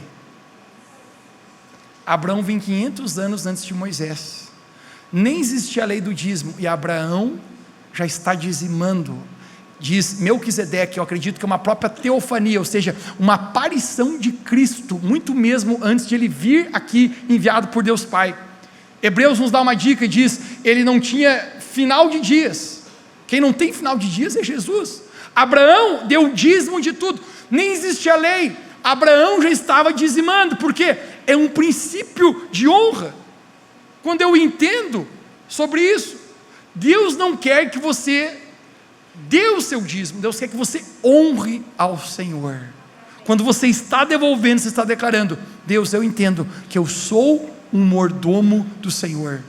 Abraão vem 500 anos antes de Moisés, nem existia a lei do dízimo, e Abraão já está dizimando. Diz Melquisedeque, eu acredito que é uma própria teofania, ou seja, uma aparição de Cristo, muito mesmo antes de ele vir aqui, enviado por Deus Pai. Hebreus nos dá uma dica e diz: ele não tinha final de dias. Quem não tem final de dias é Jesus. Abraão deu o dízimo de tudo, nem existia a lei, Abraão já estava dizimando, porque é um princípio de honra. Quando eu entendo sobre isso, Deus não quer que você dê o seu dízimo, Deus quer que você honre ao Senhor. Quando você está devolvendo, você está declarando: Deus, eu entendo que eu sou um mordomo do Senhor.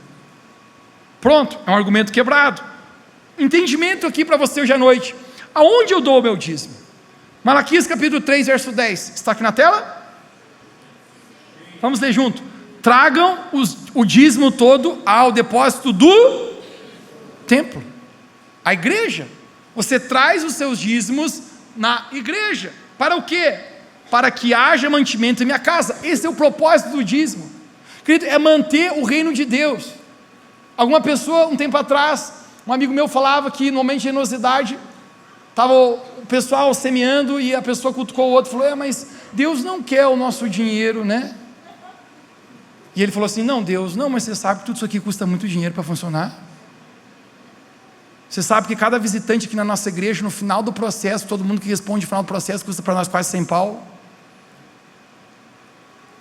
Pronto, é um argumento quebrado. Entendimento aqui para você hoje à noite: aonde eu dou o meu dízimo? Malaquias capítulo 3, verso 10, está aqui na tela? Vamos ler junto. Tragam o dízimo todo ao depósito do templo, a igreja. Você traz os seus dízimos na igreja, para o quê? Para que haja mantimento em minha casa. Esse é o propósito do dízimo, querido, é manter o reino de Deus. Alguma pessoa, um tempo atrás, um amigo meu falava que no momento de generosidade, estava o pessoal semeando, e a pessoa cutucou o outro e falou: mas Deus não quer o nosso dinheiro, né? E ele falou assim: não, Deus, não, mas você sabe que tudo isso aqui custa muito dinheiro para funcionar? Você sabe que cada visitante aqui na nossa igreja, no final do processo, todo mundo que responde no final do processo, custa para nós quase 100 pau?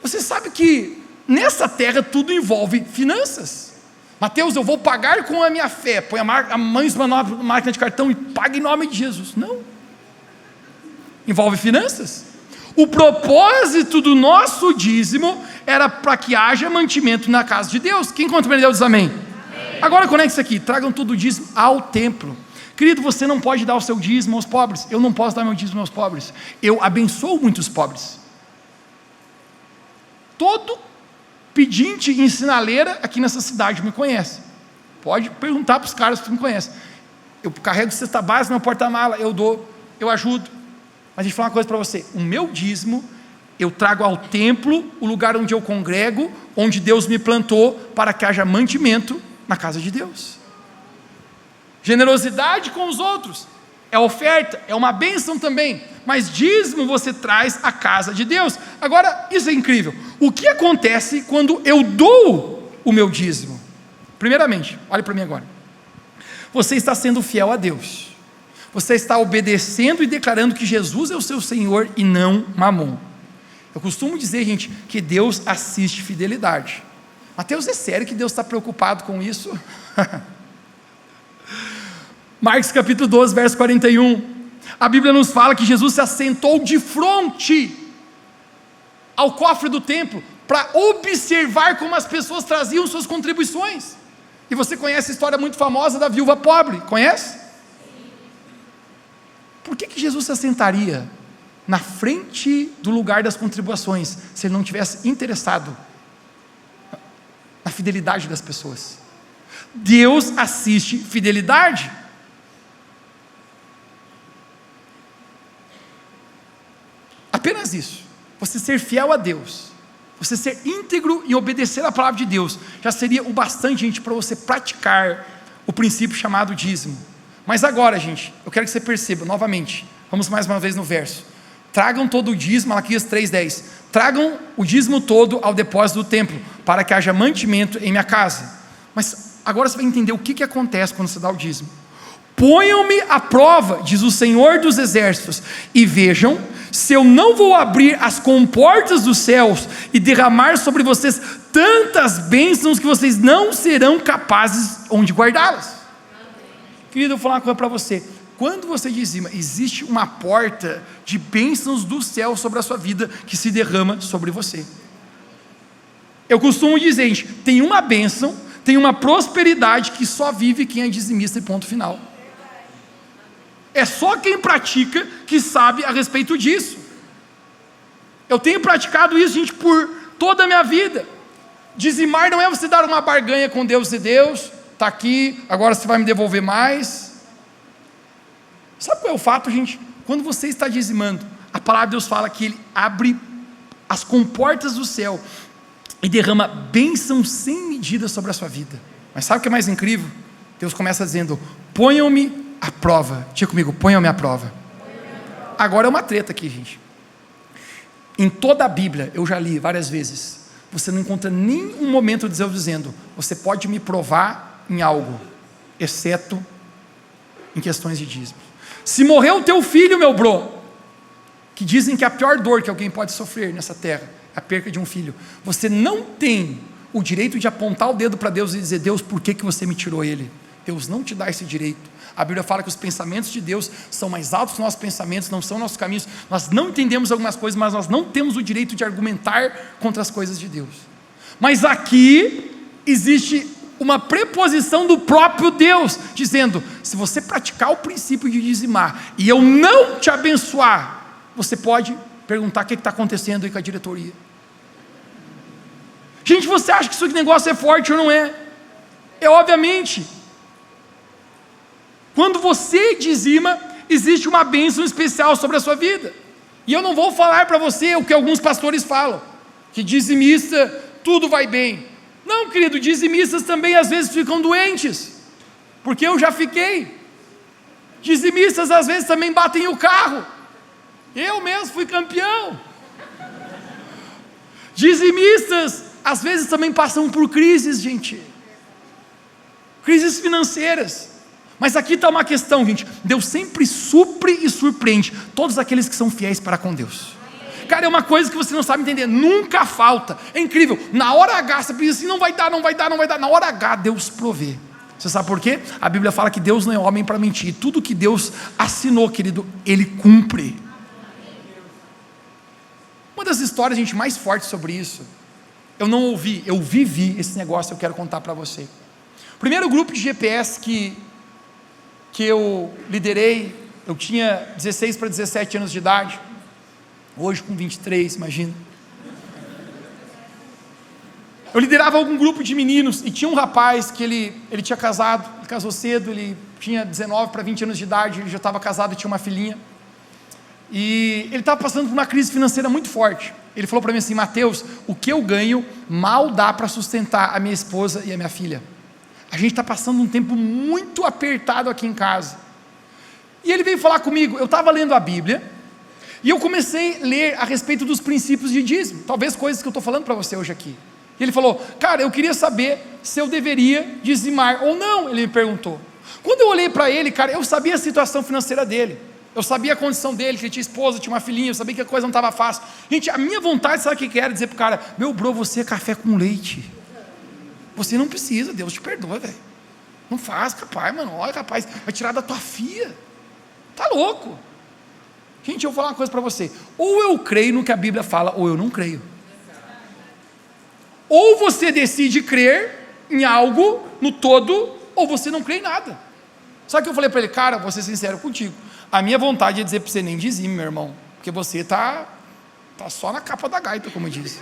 Você sabe que nessa terra tudo envolve finanças. Mateus, eu vou pagar com a minha fé. Põe a mão em cima da máquina de cartão e paga em nome de Jesus. Não. Envolve finanças. O propósito do nosso dízimo era para que haja mantimento na casa de Deus. Quem compreendeu diz amém? Agora conecte-se aqui: tragam todo o dízimo ao templo. Querido, você não pode dar o seu dízimo aos pobres. Eu não posso dar meu dízimo aos pobres. Eu abençoo muitos pobres. Todo pedinte em sinaleira aqui nessa cidade me conhece. Pode perguntar para os caras que me conhecem. Eu carrego cesta básica no porta-mala, eu dou, eu ajudo. Mas deixa eu falar uma coisa para você: o meu dízimo eu trago ao templo, o lugar onde eu congrego, onde Deus me plantou, para que haja mantimento na casa de Deus. Generosidade com os outros é oferta, é uma bênção também, mas dízimo você traz à casa de Deus. Agora, isso é incrível. O que acontece quando eu dou o meu dízimo? Primeiramente, olhe para mim agora. Você está sendo fiel a Deus. você está obedecendo e declarando que Jesus é o seu Senhor e não Mamon. Eu costumo dizer, gente, que Deus assiste fidelidade. Mateus, é sério que Deus está preocupado com isso? Marcos capítulo 12, verso 41, a Bíblia nos fala que Jesus se assentou de frente ao cofre do templo, para observar como as pessoas traziam suas contribuições. E você conhece a história muito famosa da viúva pobre, conhece? Por que Jesus se assentaria na frente do lugar das contribuições, se ele não tivesse interessado na fidelidade das pessoas? Deus assiste fidelidade. Apenas isso, você ser fiel a Deus, você ser íntegro e obedecer a palavra de Deus, já seria o bastante, gente, para você praticar o princípio chamado dízimo. Mas agora, gente, eu quero que você perceba novamente, vamos mais uma vez no verso: tragam todo o dízimo, Malaquias 3,10, tragam o dízimo todo ao depósito do templo, para que haja mantimento em minha casa. Mas agora você vai entender o que acontece quando você dá o dízimo. Ponham-me à prova, diz o Senhor dos Exércitos, e vejam se eu não vou abrir as comportas dos céus e derramar sobre vocês tantas bênçãos que vocês não serão capazes onde guardá-las. Querido, eu vou falar uma coisa para você: quando você dizima, existe uma porta de bênçãos do céu sobre a sua vida que se derrama sobre você. Eu costumo dizer, gente, tem uma bênção, tem uma prosperidade que só vive quem é dizimista e ponto final. É só quem pratica que sabe a respeito disso. Eu tenho praticado isso, gente, por toda a minha vida. Dizimar não é você dar uma barganha com Deus e Deus, está aqui, agora você vai me devolver mais. Sabe qual é o fato, gente? Quando você está dizimando, a palavra de Deus fala que Ele abre as comportas do céu e derrama bênção sem medida sobre a sua vida. Mas sabe o que é mais incrível? Deus começa dizendo: ponham-me à prova. Diga comigo: ponham-me à prova. Agora é uma treta aqui, gente. Em toda a Bíblia, eu já li várias vezes, você não encontra nenhum momento de Deus dizendo: você pode me provar em algo, exceto em questões de dízimo. Se morreu o teu filho, meu bro, que dizem que a pior dor que alguém pode sofrer nessa terra é a perca de um filho, você não tem o direito de apontar o dedo para Deus e dizer: Deus, por que você me tirou ele? Deus não te dá esse direito. A Bíblia fala que os pensamentos de Deus são mais altos que os nossos pensamentos, não são nossos caminhos. Nós não entendemos algumas coisas, mas nós não temos o direito de argumentar contra as coisas de Deus. Mas aqui existe uma preposição do próprio Deus, dizendo: se você praticar o princípio de dizimar e eu não te abençoar, você pode perguntar o que está acontecendo aí com a diretoria. Gente, você acha que esse negócio é forte ou não é? É obviamente. Quando você dizima, existe uma bênção especial sobre a sua vida. E eu não vou falar para você o que alguns pastores falam, que dizimista, tudo vai bem. Não, querido, dizimistas também às vezes ficam doentes, porque eu já fiquei. Dizimistas às vezes também batem o carro. Eu mesmo fui campeão. Dizimistas às vezes também passam por crises, gente. Crises financeiras. Mas aqui está uma questão, gente: Deus sempre supre e surpreende todos aqueles que são fiéis para com Deus. Cara, é uma coisa que você não sabe entender, nunca falta, é incrível. Na hora H você pensa assim: não vai dar, na hora H Deus provê. Você sabe por quê? A Bíblia fala que Deus não é homem para mentir, e tudo que Deus assinou, querido, Ele cumpre. Uma das histórias, gente, mais fortes sobre isso, eu não ouvi, eu vivi esse negócio, eu quero contar para você. O primeiro grupo de GPS que eu liderei, eu tinha 16 para 17 anos de idade, hoje com 23, imagina. Eu liderava algum grupo de meninos, e tinha um rapaz que ele tinha casado, ele casou cedo, ele tinha 19 para 20 anos de idade, ele já estava casado e tinha uma filhinha, e ele estava passando por uma crise financeira muito forte. Ele falou para mim assim: Mateus, o que eu ganho mal dá para sustentar a minha esposa e a minha filha. A gente está passando um tempo muito apertado aqui em casa. E ele veio falar comigo. Eu estava lendo a Bíblia, e eu comecei a ler a respeito dos princípios de dízimo, talvez coisas que eu estou falando para você hoje aqui. E ele falou: cara, eu queria saber se eu deveria dizimar ou não. Ele me perguntou. Quando eu olhei para ele, cara, eu sabia a situação financeira dele, eu sabia a condição dele, que ele tinha esposa, tinha uma filhinha, eu sabia que a coisa não estava fácil. Gente, a minha vontade, sabe o que era? Dizer para o cara: meu bro, você é café com leite, você não precisa, Deus te perdoa, velho, não faz, capaz, mano, olha, capaz, vai tirar da tua filha, tá louco. Gente, eu vou falar uma coisa para você: ou eu creio no que a Bíblia fala, ou eu não creio. Ou você decide crer em algo, no todo, ou você não crê em nada. Só que eu falei para ele: cara, vou ser sincero contigo, a minha vontade é dizer para você: nem dizime, meu irmão, porque você está só na capa da gaita, como eu disse.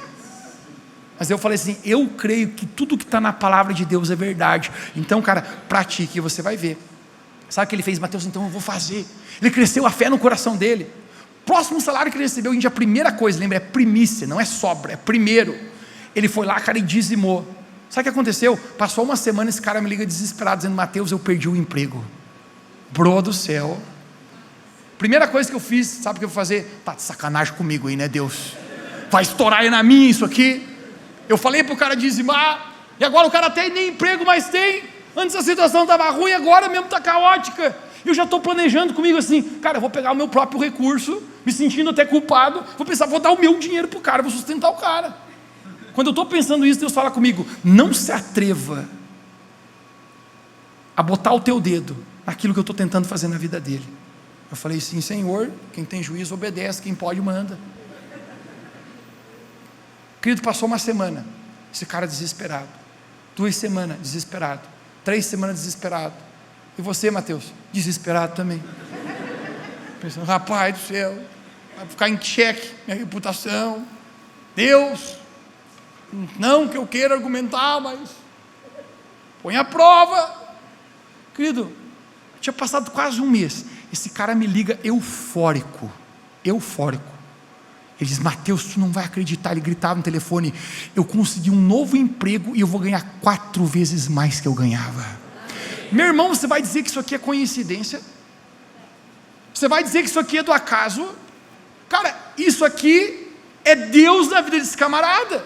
Mas eu falei assim: eu creio que tudo que está na palavra de Deus é verdade, então, cara, pratique e você vai ver. Sabe o que ele fez? Mateus, então eu vou fazer. Ele cresceu a fé no coração dele. Próximo salário que ele recebeu, gente, a primeira coisa, lembra, é primícia, não é sobra, é primeiro. Ele foi lá, cara, e dizimou. Sabe o que aconteceu? Passou uma semana, esse cara me liga desesperado, dizendo: Mateus, eu perdi o emprego. Bro do céu. Primeira coisa que eu fiz, sabe o que eu vou fazer? Tá de sacanagem comigo aí, né, Deus? Vai estourar aí na minha isso aqui. Eu falei pro cara dizimar, e agora o cara tem nem emprego mais tem. Antes a situação estava ruim, agora mesmo está caótica. Eu já estou planejando comigo assim: cara, eu vou pegar o meu próprio recurso, me sentindo até culpado, vou pensar, vou dar o meu dinheiro para o cara, vou sustentar o cara. Quando eu estou pensando isso, Deus fala comigo: não se atreva a botar o teu dedo naquilo que eu estou tentando fazer na vida dele. Eu falei: sim, Senhor, quem tem juízo obedece, quem pode manda. Querido, passou uma semana, esse cara desesperado, 2 semanas desesperado, 3 semanas desesperado. E você, Mateus, desesperado também, pensando: rapaz do céu, vai ficar em xeque minha reputação, Deus, não que eu queira argumentar, mas põe à prova. Querido, tinha passado quase um mês, esse cara me liga eufórico, ele diz: Mateus, tu não vai acreditar, ele gritava no telefone: eu consegui um novo emprego e eu vou ganhar 4 vezes mais que eu ganhava. Meu irmão, você vai dizer que isso aqui é coincidência? Você vai dizer que isso aqui é do acaso? Cara, isso aqui é Deus na vida desse camarada.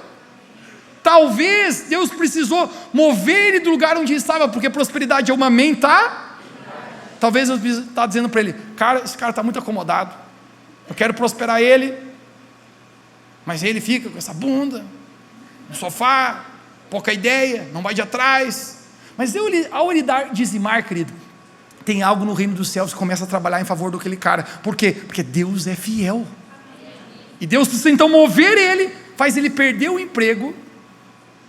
Talvez Deus precisou mover ele do lugar onde ele estava, porque prosperidade é uma mente, tá? Talvez Deus está dizendo para ele: cara, esse cara está muito acomodado, eu quero prosperar ele, mas ele fica com essa bunda no sofá, pouca ideia, não vai de atrás. Mas ao ele dizimar, querido, tem algo no reino dos céus que começa a trabalhar em favor daquele cara. Por quê? Porque Deus é fiel, e Deus precisa então mover ele, faz ele perder o emprego,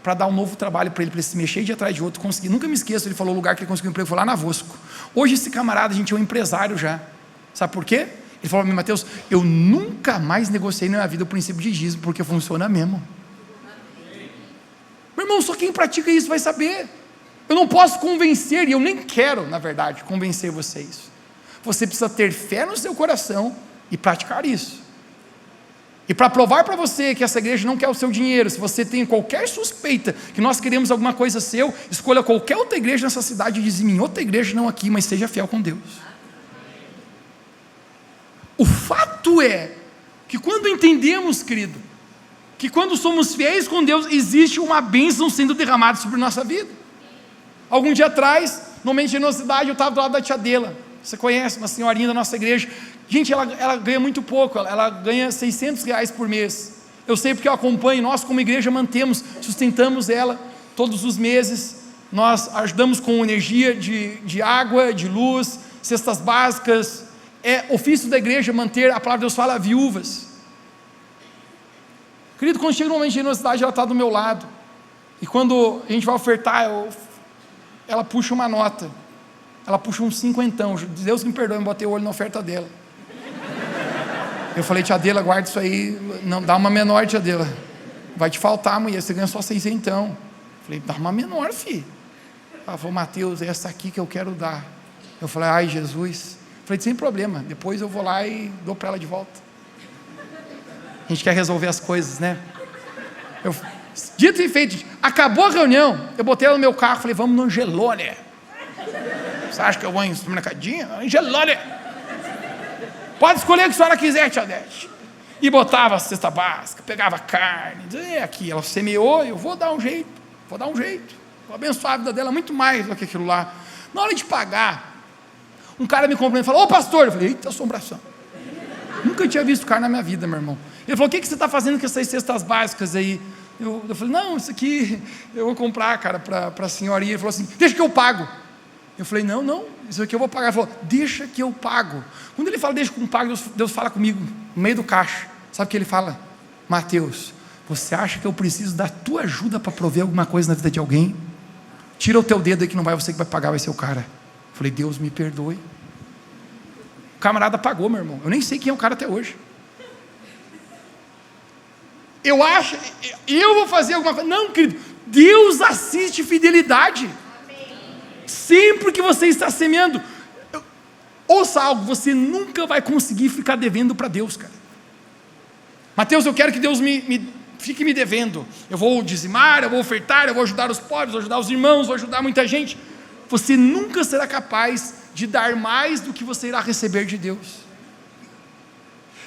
para dar um novo trabalho para ele se mexer de atrás de outro, conseguir. Nunca me esqueço, ele falou o lugar que ele conseguiu um emprego, foi lá na Vosco. Hoje esse camarada, a gente é um empresário já. Sabe por quê? Ele falou: Mateus, eu nunca mais negociei na minha vida o princípio de dízimo, porque funciona mesmo. Meu irmão, só quem pratica isso vai saber. Eu não posso convencer, e eu nem quero, na verdade, convencer vocês. Você precisa ter fé no seu coração e praticar isso. E para provar para você que essa igreja não quer o seu dinheiro, se você tem qualquer suspeita que nós queremos alguma coisa seu, escolha qualquer outra igreja nessa cidade e dizime em outra igreja, não aqui, mas seja fiel com Deus. O fato é que quando entendemos, querido, que quando somos fiéis com Deus, existe uma bênção sendo derramada sobre nossa vida. Algum dia atrás, no momento de generosidade, eu estava do lado da tia Dela. Você conhece uma senhorinha da nossa igreja? Gente, ela ganha muito pouco, ela ganha R$600 por mês. Eu sei porque eu acompanho, nós como igreja mantemos, sustentamos ela todos os meses. Nós ajudamos com energia de água, de luz, cestas básicas. É ofício da igreja manter, a palavra de Deus fala, viúvas. Querido, quando chega no momento de generosidade, ela está do meu lado. E quando a gente vai ofertar, ela puxa uma nota. Ela puxa um 50. Deus me perdoe, eu botei o olho na oferta dela. Eu falei: tia Adela, guarda isso aí, não, dá uma menor, tia Adela. Vai te faltar, mulher, você ganha só 600. Falei: dá uma menor, filho. Ela falou: Mateus, é essa aqui que eu quero dar. Eu falei: ai, Jesus. Falei: sem problema, depois eu vou lá e dou para ela de volta. A gente quer resolver as coisas, né? Dito e feito, acabou a reunião, eu botei ela no meu carro, falei: vamos no Angelone. Você acha que eu vou em mercadinho? Angelone. Pode escolher o que a senhora quiser, tia Odete. E botava a cesta básica, pegava carne, dizia: aqui, ela semeou, eu vou dar um jeito, vou abençoar a vida dela muito mais do que aquilo lá. Na hora de pagar, um cara me cumprimentou e falou: ô pastor, eu falei: eita, assombração. Nunca tinha visto o cara na minha vida, meu irmão. Ele falou: o que você está fazendo com essas cestas básicas aí? Eu falei: não, isso aqui eu vou comprar, cara, para a senhoria. Ele falou assim: deixa que eu pago. Eu falei: não, isso aqui eu vou pagar. Ele falou: deixa que eu pago. Quando ele fala deixa que eu pago, Deus fala comigo no meio do caixa. Sabe o que ele fala? Mateus, você acha que eu preciso da tua ajuda para prover alguma coisa na vida de alguém? Tira o teu dedo aí que não vai você que vai pagar, vai ser o cara. Eu falei: Deus me perdoe. O camarada pagou, meu irmão. Eu nem sei quem é o cara até hoje. Eu vou fazer alguma coisa. Não, querido, Deus assiste fidelidade. Sempre que você está semeando, ouça algo, você nunca vai conseguir ficar devendo para Deus, cara. Mateus, eu quero que Deus fique me devendo. Eu vou dizimar, eu vou ofertar, eu vou ajudar os pobres, vou ajudar os irmãos, vou ajudar muita gente. Você nunca será capaz de dar mais do que você irá receber de Deus.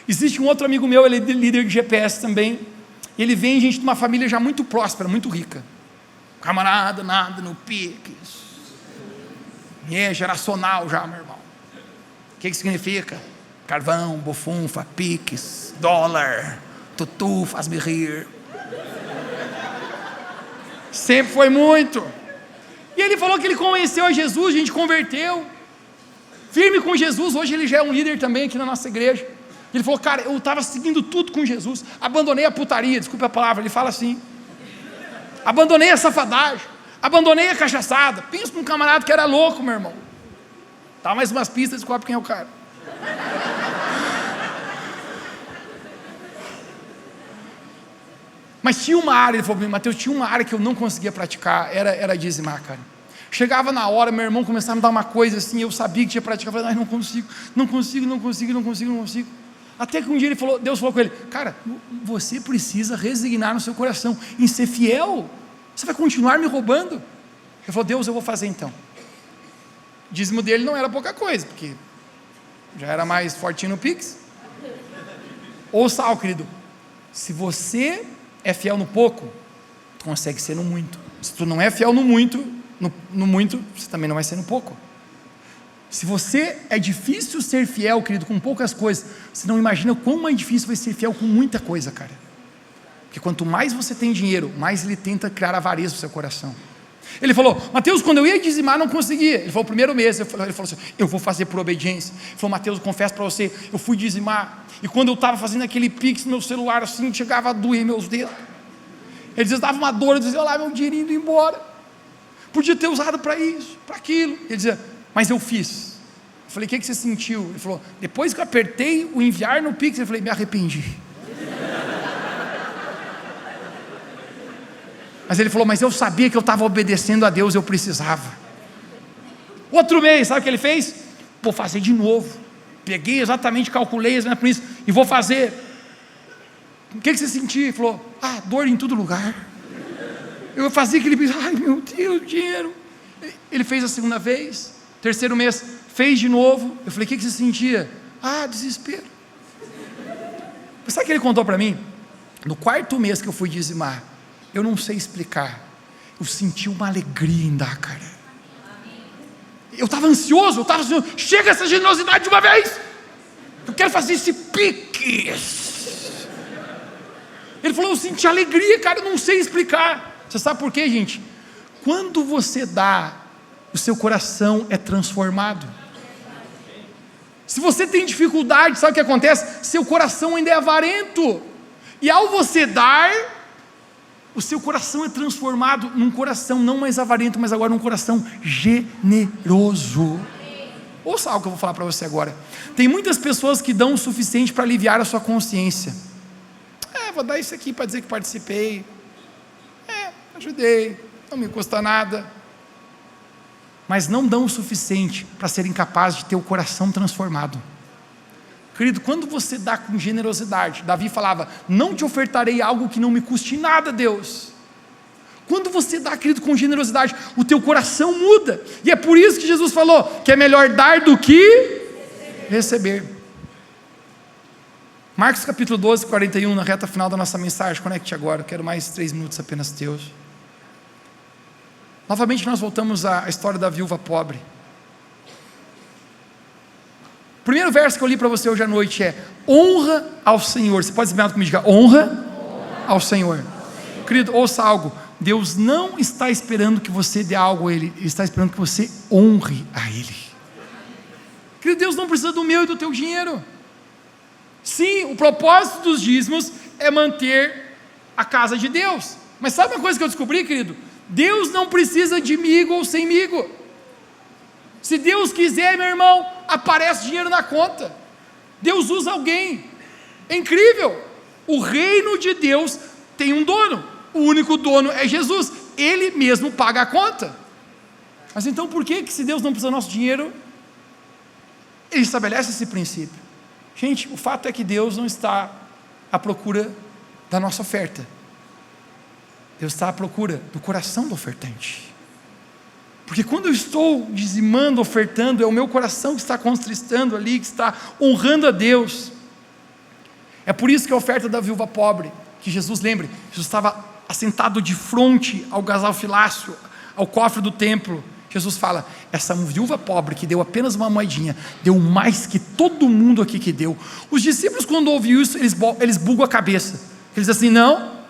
Existe um outro amigo meu, ele é líder de GPS também. Ele vem, gente, de uma família já muito próspera, muito rica. Camarada, nada no Pix. Geracional já, meu irmão. O que significa? Carvão, bufunfa, Pix, dólar, tutu, faz-me rir. Sempre foi muito. E ele falou que ele conheceu a Jesus, a gente converteu. Firme com Jesus, hoje ele já é um líder também aqui na nossa igreja. Ele falou: cara, eu estava seguindo tudo com Jesus, abandonei a putaria, desculpe a palavra, ele fala assim, abandonei a safadagem, abandonei a cachaçada. Pensa num camarada que era louco, meu irmão. Tá mais umas pistas, descobre quem é o cara. Mas tinha uma área, ele falou: Mateus, tinha uma área que eu não conseguia praticar, era dizimar, cara. Chegava na hora, meu irmão começava a me dar uma coisa assim, eu sabia que tinha que praticar, eu falei: não consigo. Até que um dia Deus falou com ele: cara, você precisa resignar no seu coração em ser fiel. Você vai continuar me roubando? Ele falou: Deus, eu vou fazer então. O dízimo dele não era pouca coisa, porque já era mais fortinho no Pix. Ouça algo, querido, se você é fiel no pouco, tu consegue ser no muito. Se tu não é fiel no muito, você também não vai ser no pouco. Se você é difícil ser fiel, querido, com poucas coisas, você não imagina o quão mais difícil vai ser fiel com muita coisa, cara. Porque quanto mais você tem dinheiro, mais ele tenta criar avareza no seu coração. Ele falou: Mateus, quando eu ia dizimar, não conseguia. Ele falou: o primeiro mês, ele falou assim: eu vou fazer por obediência. Ele falou: Mateus, eu confesso para você, eu fui dizimar, e quando eu estava fazendo aquele Pix no meu celular, assim, chegava a doer meus dedos. Ele dizia, dava uma dor, eu dizia: olha lá, meu dinheirinho indo embora, podia ter usado para isso, para aquilo. Ele dizia: mas eu fiz. Eu falei: o que você sentiu? Ele falou: depois que eu apertei o enviar no Pix, eu falei: me arrependi. Mas ele falou: mas eu sabia que eu estava obedecendo a Deus, eu precisava. Outro mês, sabe o que ele fez? Vou fazer de novo. Peguei exatamente, calculei exatamente por isso, e vou fazer. O que você sentiu? Ele falou: dor em todo lugar. Eu fazia aquele Pix, ai meu Deus, dinheiro. Ele fez a segunda vez, terceiro mês, fez de novo. Eu falei: o que você sentia? Desespero. Mas sabe o que ele contou para mim? No quarto mês que eu fui dizimar, eu não sei explicar, eu senti uma alegria em dar, cara. Eu estava ansioso, chega essa generosidade de uma vez, eu quero fazer esse pique. Ele falou: eu senti alegria, cara, eu não sei explicar. Você sabe por quê, gente? Quando você dá, o seu coração é transformado. Se você tem dificuldade, sabe o que acontece? Seu coração ainda é avarento, e ao você dar, o seu coração é transformado num coração não mais avarento, mas agora num coração generoso. Ouça algo que eu vou falar para você agora. Tem muitas pessoas que dão o suficiente para aliviar a sua consciência. Vou dar isso aqui para dizer que participei. Ajudei, não me custa nada. Mas não dão o suficiente para serem capazes de ter o coração transformado. Querido, quando você dá com generosidade, Davi falava: não te ofertarei algo que não me custe nada, Deus. Quando você dá, querido, com generosidade, o teu coração muda, e é por isso que Jesus falou, que é melhor dar do que receber. Marcos capítulo 12, 41, na reta final da nossa mensagem, conecte agora, eu quero mais 3 minutos apenas teus. Novamente nós voltamos à história da viúva pobre. O primeiro verso que eu li para você hoje à noite é: honra ao Senhor. Você pode dizer comigo, diga: honra ao Senhor. Querido, ouça algo. Deus não está esperando que você dê algo a Ele, Ele está esperando que você honre a Ele. Querido, Deus não precisa do meu e do teu dinheiro. Sim, o propósito dos dízimos é manter a casa de Deus. Mas sabe uma coisa que eu descobri, querido? Deus não precisa de migo ou sem migo. Se Deus quiser, meu irmão, aparece dinheiro na conta. Deus usa alguém. É incrível. O reino de Deus tem um dono. O único dono é Jesus. Ele mesmo paga a conta. Mas então por que se Deus não precisa do nosso dinheiro, Ele estabelece esse princípio? Gente, o fato é que Deus não está à procura da nossa oferta. Deus está à procura do coração do ofertante. Porque quando eu estou dizimando, ofertando, é o meu coração que está contristando ali, que está honrando a Deus. É por isso que a oferta da viúva pobre, que Jesus, lembre, Jesus estava assentado de frente ao gasofilácio, ao cofre do templo. Jesus fala: essa viúva pobre que deu apenas uma moedinha, deu mais que todo mundo aqui que deu. Os discípulos, quando ouviram isso, eles bugam a cabeça. Eles dizem assim: não,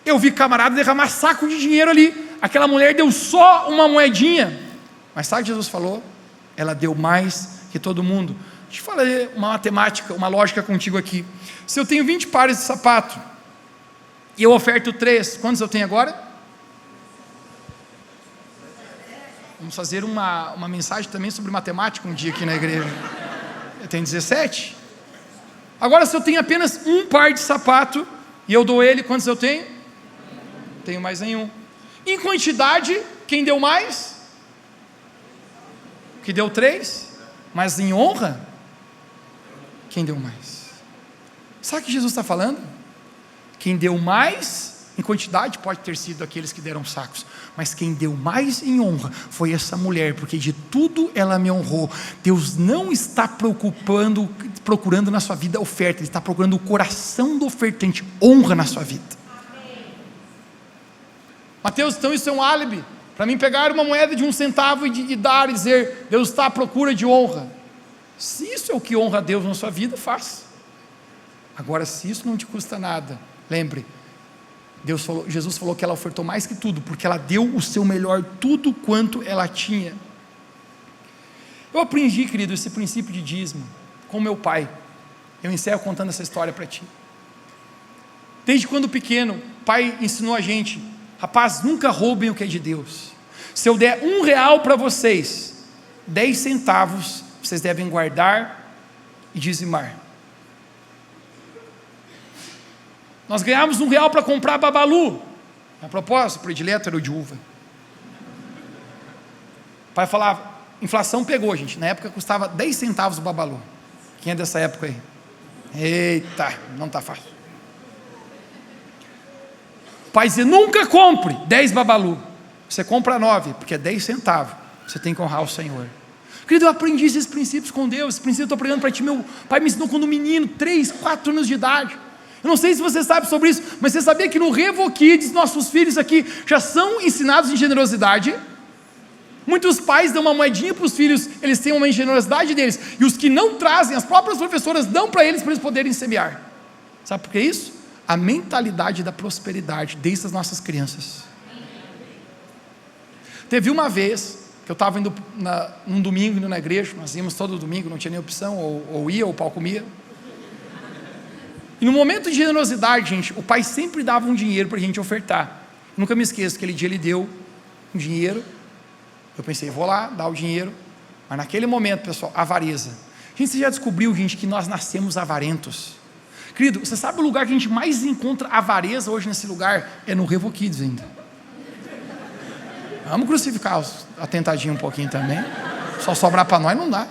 eu vi camarada derramar saco de dinheiro ali, aquela mulher deu só uma moedinha. Mas sabe o que Jesus falou? Ela deu mais que todo mundo. Deixa eu falar uma matemática, uma lógica contigo aqui. Se eu tenho 20 pares de sapato e eu oferto 3, quantos eu tenho agora? Vamos fazer uma mensagem também sobre matemática um dia aqui na igreja. Eu tenho 17. Agora, se eu tenho apenas um par de sapato e eu dou ele, quantos eu tenho? Tenho mais nenhum. Em quantidade, quem deu mais? Que deu 3. Mas em honra, quem deu mais? Sabe o que Jesus está falando? Quem deu mais em quantidade pode ter sido aqueles que deram sacos, mas quem deu mais em honra foi essa mulher, porque de tudo ela me honrou. Deus não está procurando na sua vida oferta, Ele está procurando o coração do ofertante, honra na sua vida. Mateus, então isso é um álibi para mim pegar uma moeda de 1 centavo e dar e dizer: Deus está à procura de honra. Se isso é o que honra a Deus na sua vida, faça. Agora, se isso não te custa nada, lembre, Jesus falou que ela ofertou mais que tudo, porque ela deu o seu melhor, tudo quanto ela tinha. Eu aprendi, querido, esse princípio de dízimo com meu pai. Eu encerro contando essa história para ti. Desde quando pequeno, o pai ensinou a gente: rapaz, nunca roubem o que é de Deus. Se eu der R$1 para vocês, 10 centavos vocês devem guardar e dizimar. Nós ganhávamos R$1 para comprar babalu. A propósito, o predileto era o de uva. O pai falava: inflação pegou, gente. Na época custava 10 centavos o babalu. Quem é dessa época aí? Eita, não está fácil. O pai dizia: nunca compre 10 babalu. Você compra 9, porque é 10 centavos. Você tem que honrar o Senhor. Querido, eu aprendi esses princípios com Deus. Esse princípio eu estou pregando para ti. Meu pai me ensinou quando menino, 3, 4 anos de idade. Eu não sei se você sabe sobre isso, mas você sabia que no Revo Kids, nossos filhos aqui já são ensinados em generosidade? Muitos pais dão uma moedinha para os filhos, eles têm uma generosidade deles, e os que não trazem, as próprias professoras dão para eles poderem semear. Sabe por que isso? A mentalidade da prosperidade desde as nossas crianças. Teve uma vez que eu estava indo num domingo, indo na igreja, nós íamos todo domingo, não tinha nem opção, ou ia, ou o pau comia. E no momento de generosidade, gente, o pai sempre dava um dinheiro para a gente ofertar. Nunca me esqueço, aquele dia ele deu um dinheiro. Eu pensei: vou lá dar o dinheiro. Mas naquele momento, pessoal, avareza. Gente, você já descobriu, gente, que nós nascemos avarentos? Querido, você sabe o lugar que a gente mais encontra avareza hoje nesse lugar? É no Revo Kids ainda. Vamos crucificar os atentadinhos um pouquinho também. Só sobrar para nós não dá.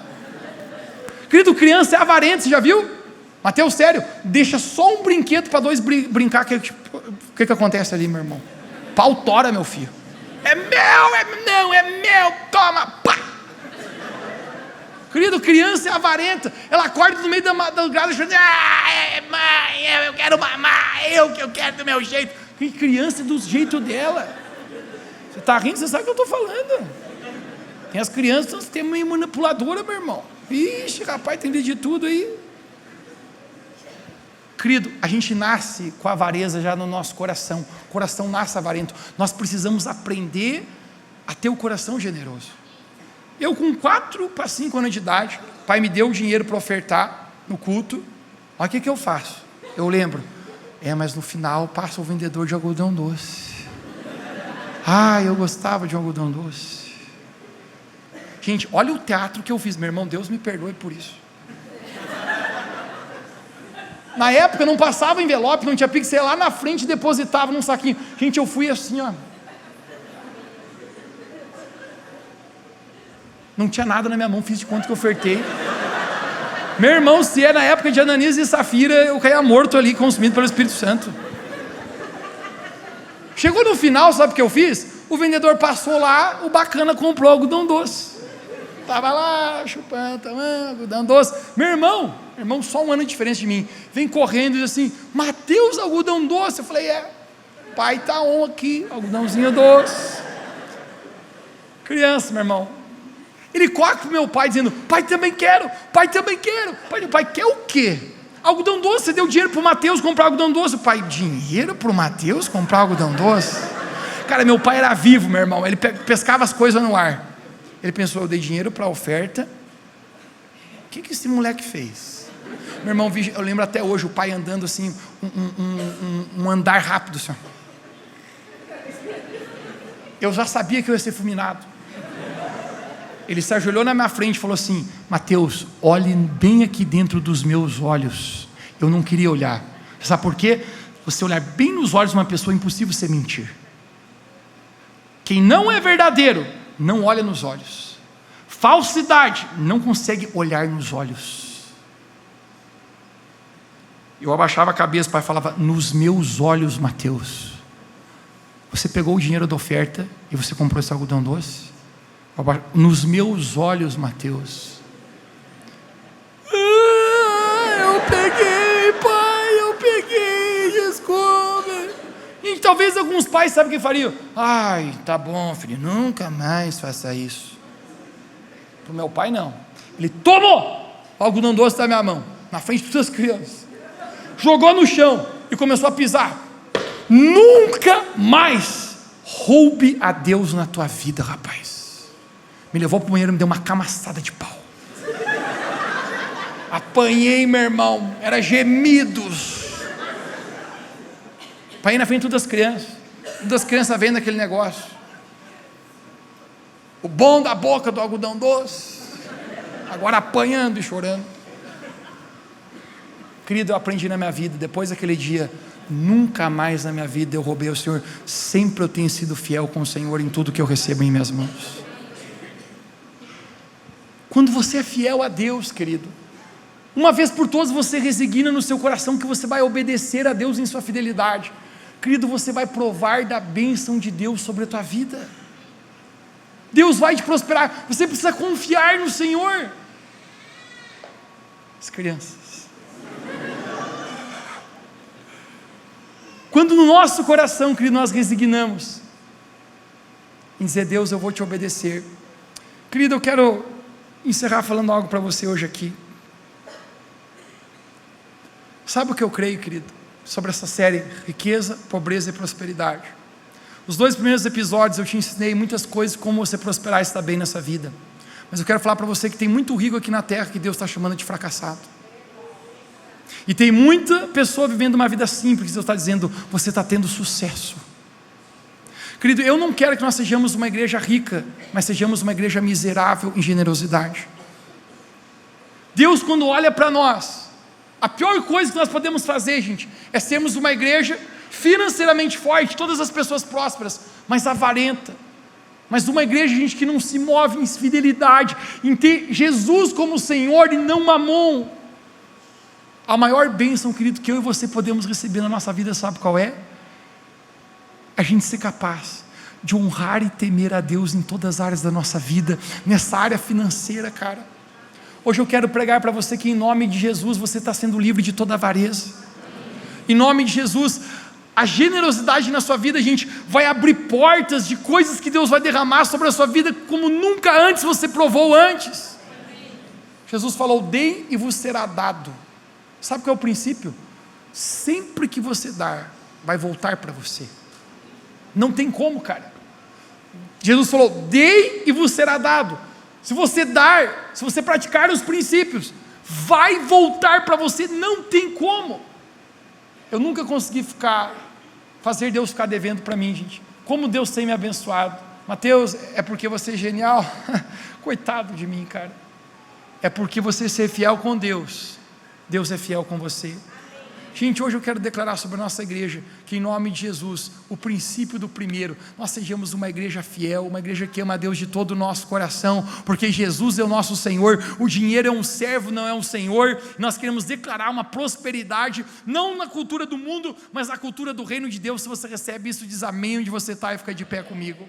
Querido, criança é avarento, você já viu? Mateus, sério, deixa só um brinquedo para 2 brincar, o que acontece ali, meu irmão? Pau tora, meu filho. É meu, toma, pá! Querido, criança é avarenta, ela acorda no meio da madrugada chorando: mãe, eu quero mamar, eu quero do meu jeito. Que criança é do jeito dela. Você está rindo, você sabe o que eu estou falando. Tem as crianças que têm meio manipuladora, meu irmão. Ixi, rapaz, tem de tudo aí. Querido, a gente nasce com a avareza já no nosso coração. O coração nasce avarento. Nós precisamos aprender a ter o coração generoso. Eu com 4 para 5 anos de idade, o pai me deu o dinheiro para ofertar no culto. Olha o que eu faço. Eu lembro, mas no final passa o vendedor de algodão doce. Eu gostava de algodão doce. Gente, olha o teatro que eu fiz, meu irmão, Deus me perdoe por isso. Na época não passava envelope, não tinha Pix, você ia lá na frente e depositava num saquinho. Gente, eu fui assim, ó. Não tinha nada na minha mão, fiz de conta que eu ofertei. Meu irmão, se é na época de Ananias e Safira, eu caía morto ali, consumido pelo Espírito Santo. Chegou no final, sabe o que eu fiz? O vendedor passou lá, o bacana comprou algodão doce. Estava lá, chupando, tomando algodão doce. Meu irmão, só 1 ano de diferença de mim, vem correndo e diz assim: Mateus, algodão doce. Eu falei: pai tá on aqui, algodãozinho doce. Criança, meu irmão. Ele corre para o meu pai dizendo: pai, também quero, pai, também quero. Pai quer o quê? Algodão doce. Você deu dinheiro para o Mateus comprar algodão doce. Pai, dinheiro para o Mateus comprar algodão doce? Cara, meu pai era vivo, meu irmão. Ele pescava as coisas no ar. Ele pensou: eu dei dinheiro para a oferta, o que esse moleque fez? Meu irmão, eu lembro até hoje o pai andando assim, um andar rápido assim. Eu já sabia que eu ia ser fulminado. Ele se ajoelhou na minha frente e falou assim: Mateus, olhe bem aqui dentro dos meus olhos. Eu não queria olhar. Sabe por quê? Você olhar bem nos olhos de uma pessoa, é impossível você mentir. Quem não é verdadeiro não olha nos olhos. Falsidade não consegue olhar nos olhos. Eu abaixava a cabeça, o pai falava: nos meus olhos, Mateus. Você pegou o dinheiro da oferta e você comprou esse algodão doce? Nos meus olhos, Mateus. Eu peguei, pai, eu peguei, desculpa. E talvez alguns pais sabem o que fariam. Tá bom, filho, nunca mais faça isso. Para o meu pai não. Ele tomou o algodão doce da minha mão, na frente de todas as crianças, jogou no chão e começou a pisar. Nunca mais roube a Deus na tua vida, rapaz. Me levou para o banheiro e me deu uma camaçada de pau. Apanhei, meu irmão, era gemidos. Apanhei na frente de todas as crianças vendo aquele negócio. O bom da boca do algodão doce, agora apanhando e chorando. Querido, eu aprendi na minha vida, depois daquele dia, nunca mais na minha vida eu roubei o Senhor. Sempre eu tenho sido fiel com o Senhor em tudo que eu recebo em minhas mãos. Quando você é fiel a Deus, querido, uma vez por todas você resigna no seu coração que você vai obedecer a Deus em sua fidelidade. Querido, você vai provar da bênção de Deus sobre a tua vida. Deus vai te prosperar. Você precisa confiar no Senhor. As crianças. Quando no nosso coração, querido, nós resignamos em dizer: Deus, eu vou te obedecer. Querido, eu quero encerrar falando algo para você hoje aqui. Sabe o que eu creio, querido, sobre essa série Riqueza, Pobreza e Prosperidade? Os 2 primeiros episódios eu te ensinei muitas coisas, como você prosperar e estar bem nessa vida. Mas eu quero falar para você que tem muito rico aqui na terra que Deus está chamando de fracassado. E tem muita pessoa vivendo uma vida simples, Deus está dizendo: você está tendo sucesso. Querido, eu não quero que nós sejamos uma igreja rica, mas sejamos uma igreja miserável em generosidade. Deus, quando olha para nós, a pior coisa que nós podemos fazer, gente, é sermos uma igreja financeiramente forte, todas as pessoas prósperas, mas avarenta. Mas uma igreja, gente, que não se move em fidelidade, em ter Jesus como Senhor e não Mamon. A maior bênção, querido, que eu e você podemos receber na nossa vida, sabe qual é? A gente ser capaz de honrar e temer a Deus em todas as áreas da nossa vida, nessa área financeira, cara. Hoje eu quero pregar para você que em nome de Jesus você está sendo livre de toda avareza. Em nome de Jesus, A generosidade na sua vida, gente, vai abrir portas de coisas que Deus vai derramar sobre a sua vida como nunca antes você provou antes. Jesus falou: dei e vos será dado. Sabe qual é o princípio? Sempre que você dar, vai voltar para você. Não tem como, cara. Jesus falou: dei e vos será dado. Se você dar, se você praticar os princípios, vai voltar para você, não tem como. Eu nunca consegui fazer Deus ficar devendo para mim, gente. Como Deus tem me abençoado. Mateus, é porque você é genial? Coitado de mim, cara. É porque você ser fiel com Deus, Deus é fiel com você. Gente, hoje eu quero declarar sobre a nossa igreja, que em nome de Jesus, o princípio do primeiro, nós sejamos uma igreja fiel, uma igreja que ama a Deus de todo o nosso coração, porque Jesus é o nosso Senhor, o dinheiro é um servo, não é um Senhor. Nós queremos declarar uma prosperidade, não na cultura do mundo, mas na cultura do reino de Deus. Se você recebe isso, diz amém onde você está e fica de pé comigo.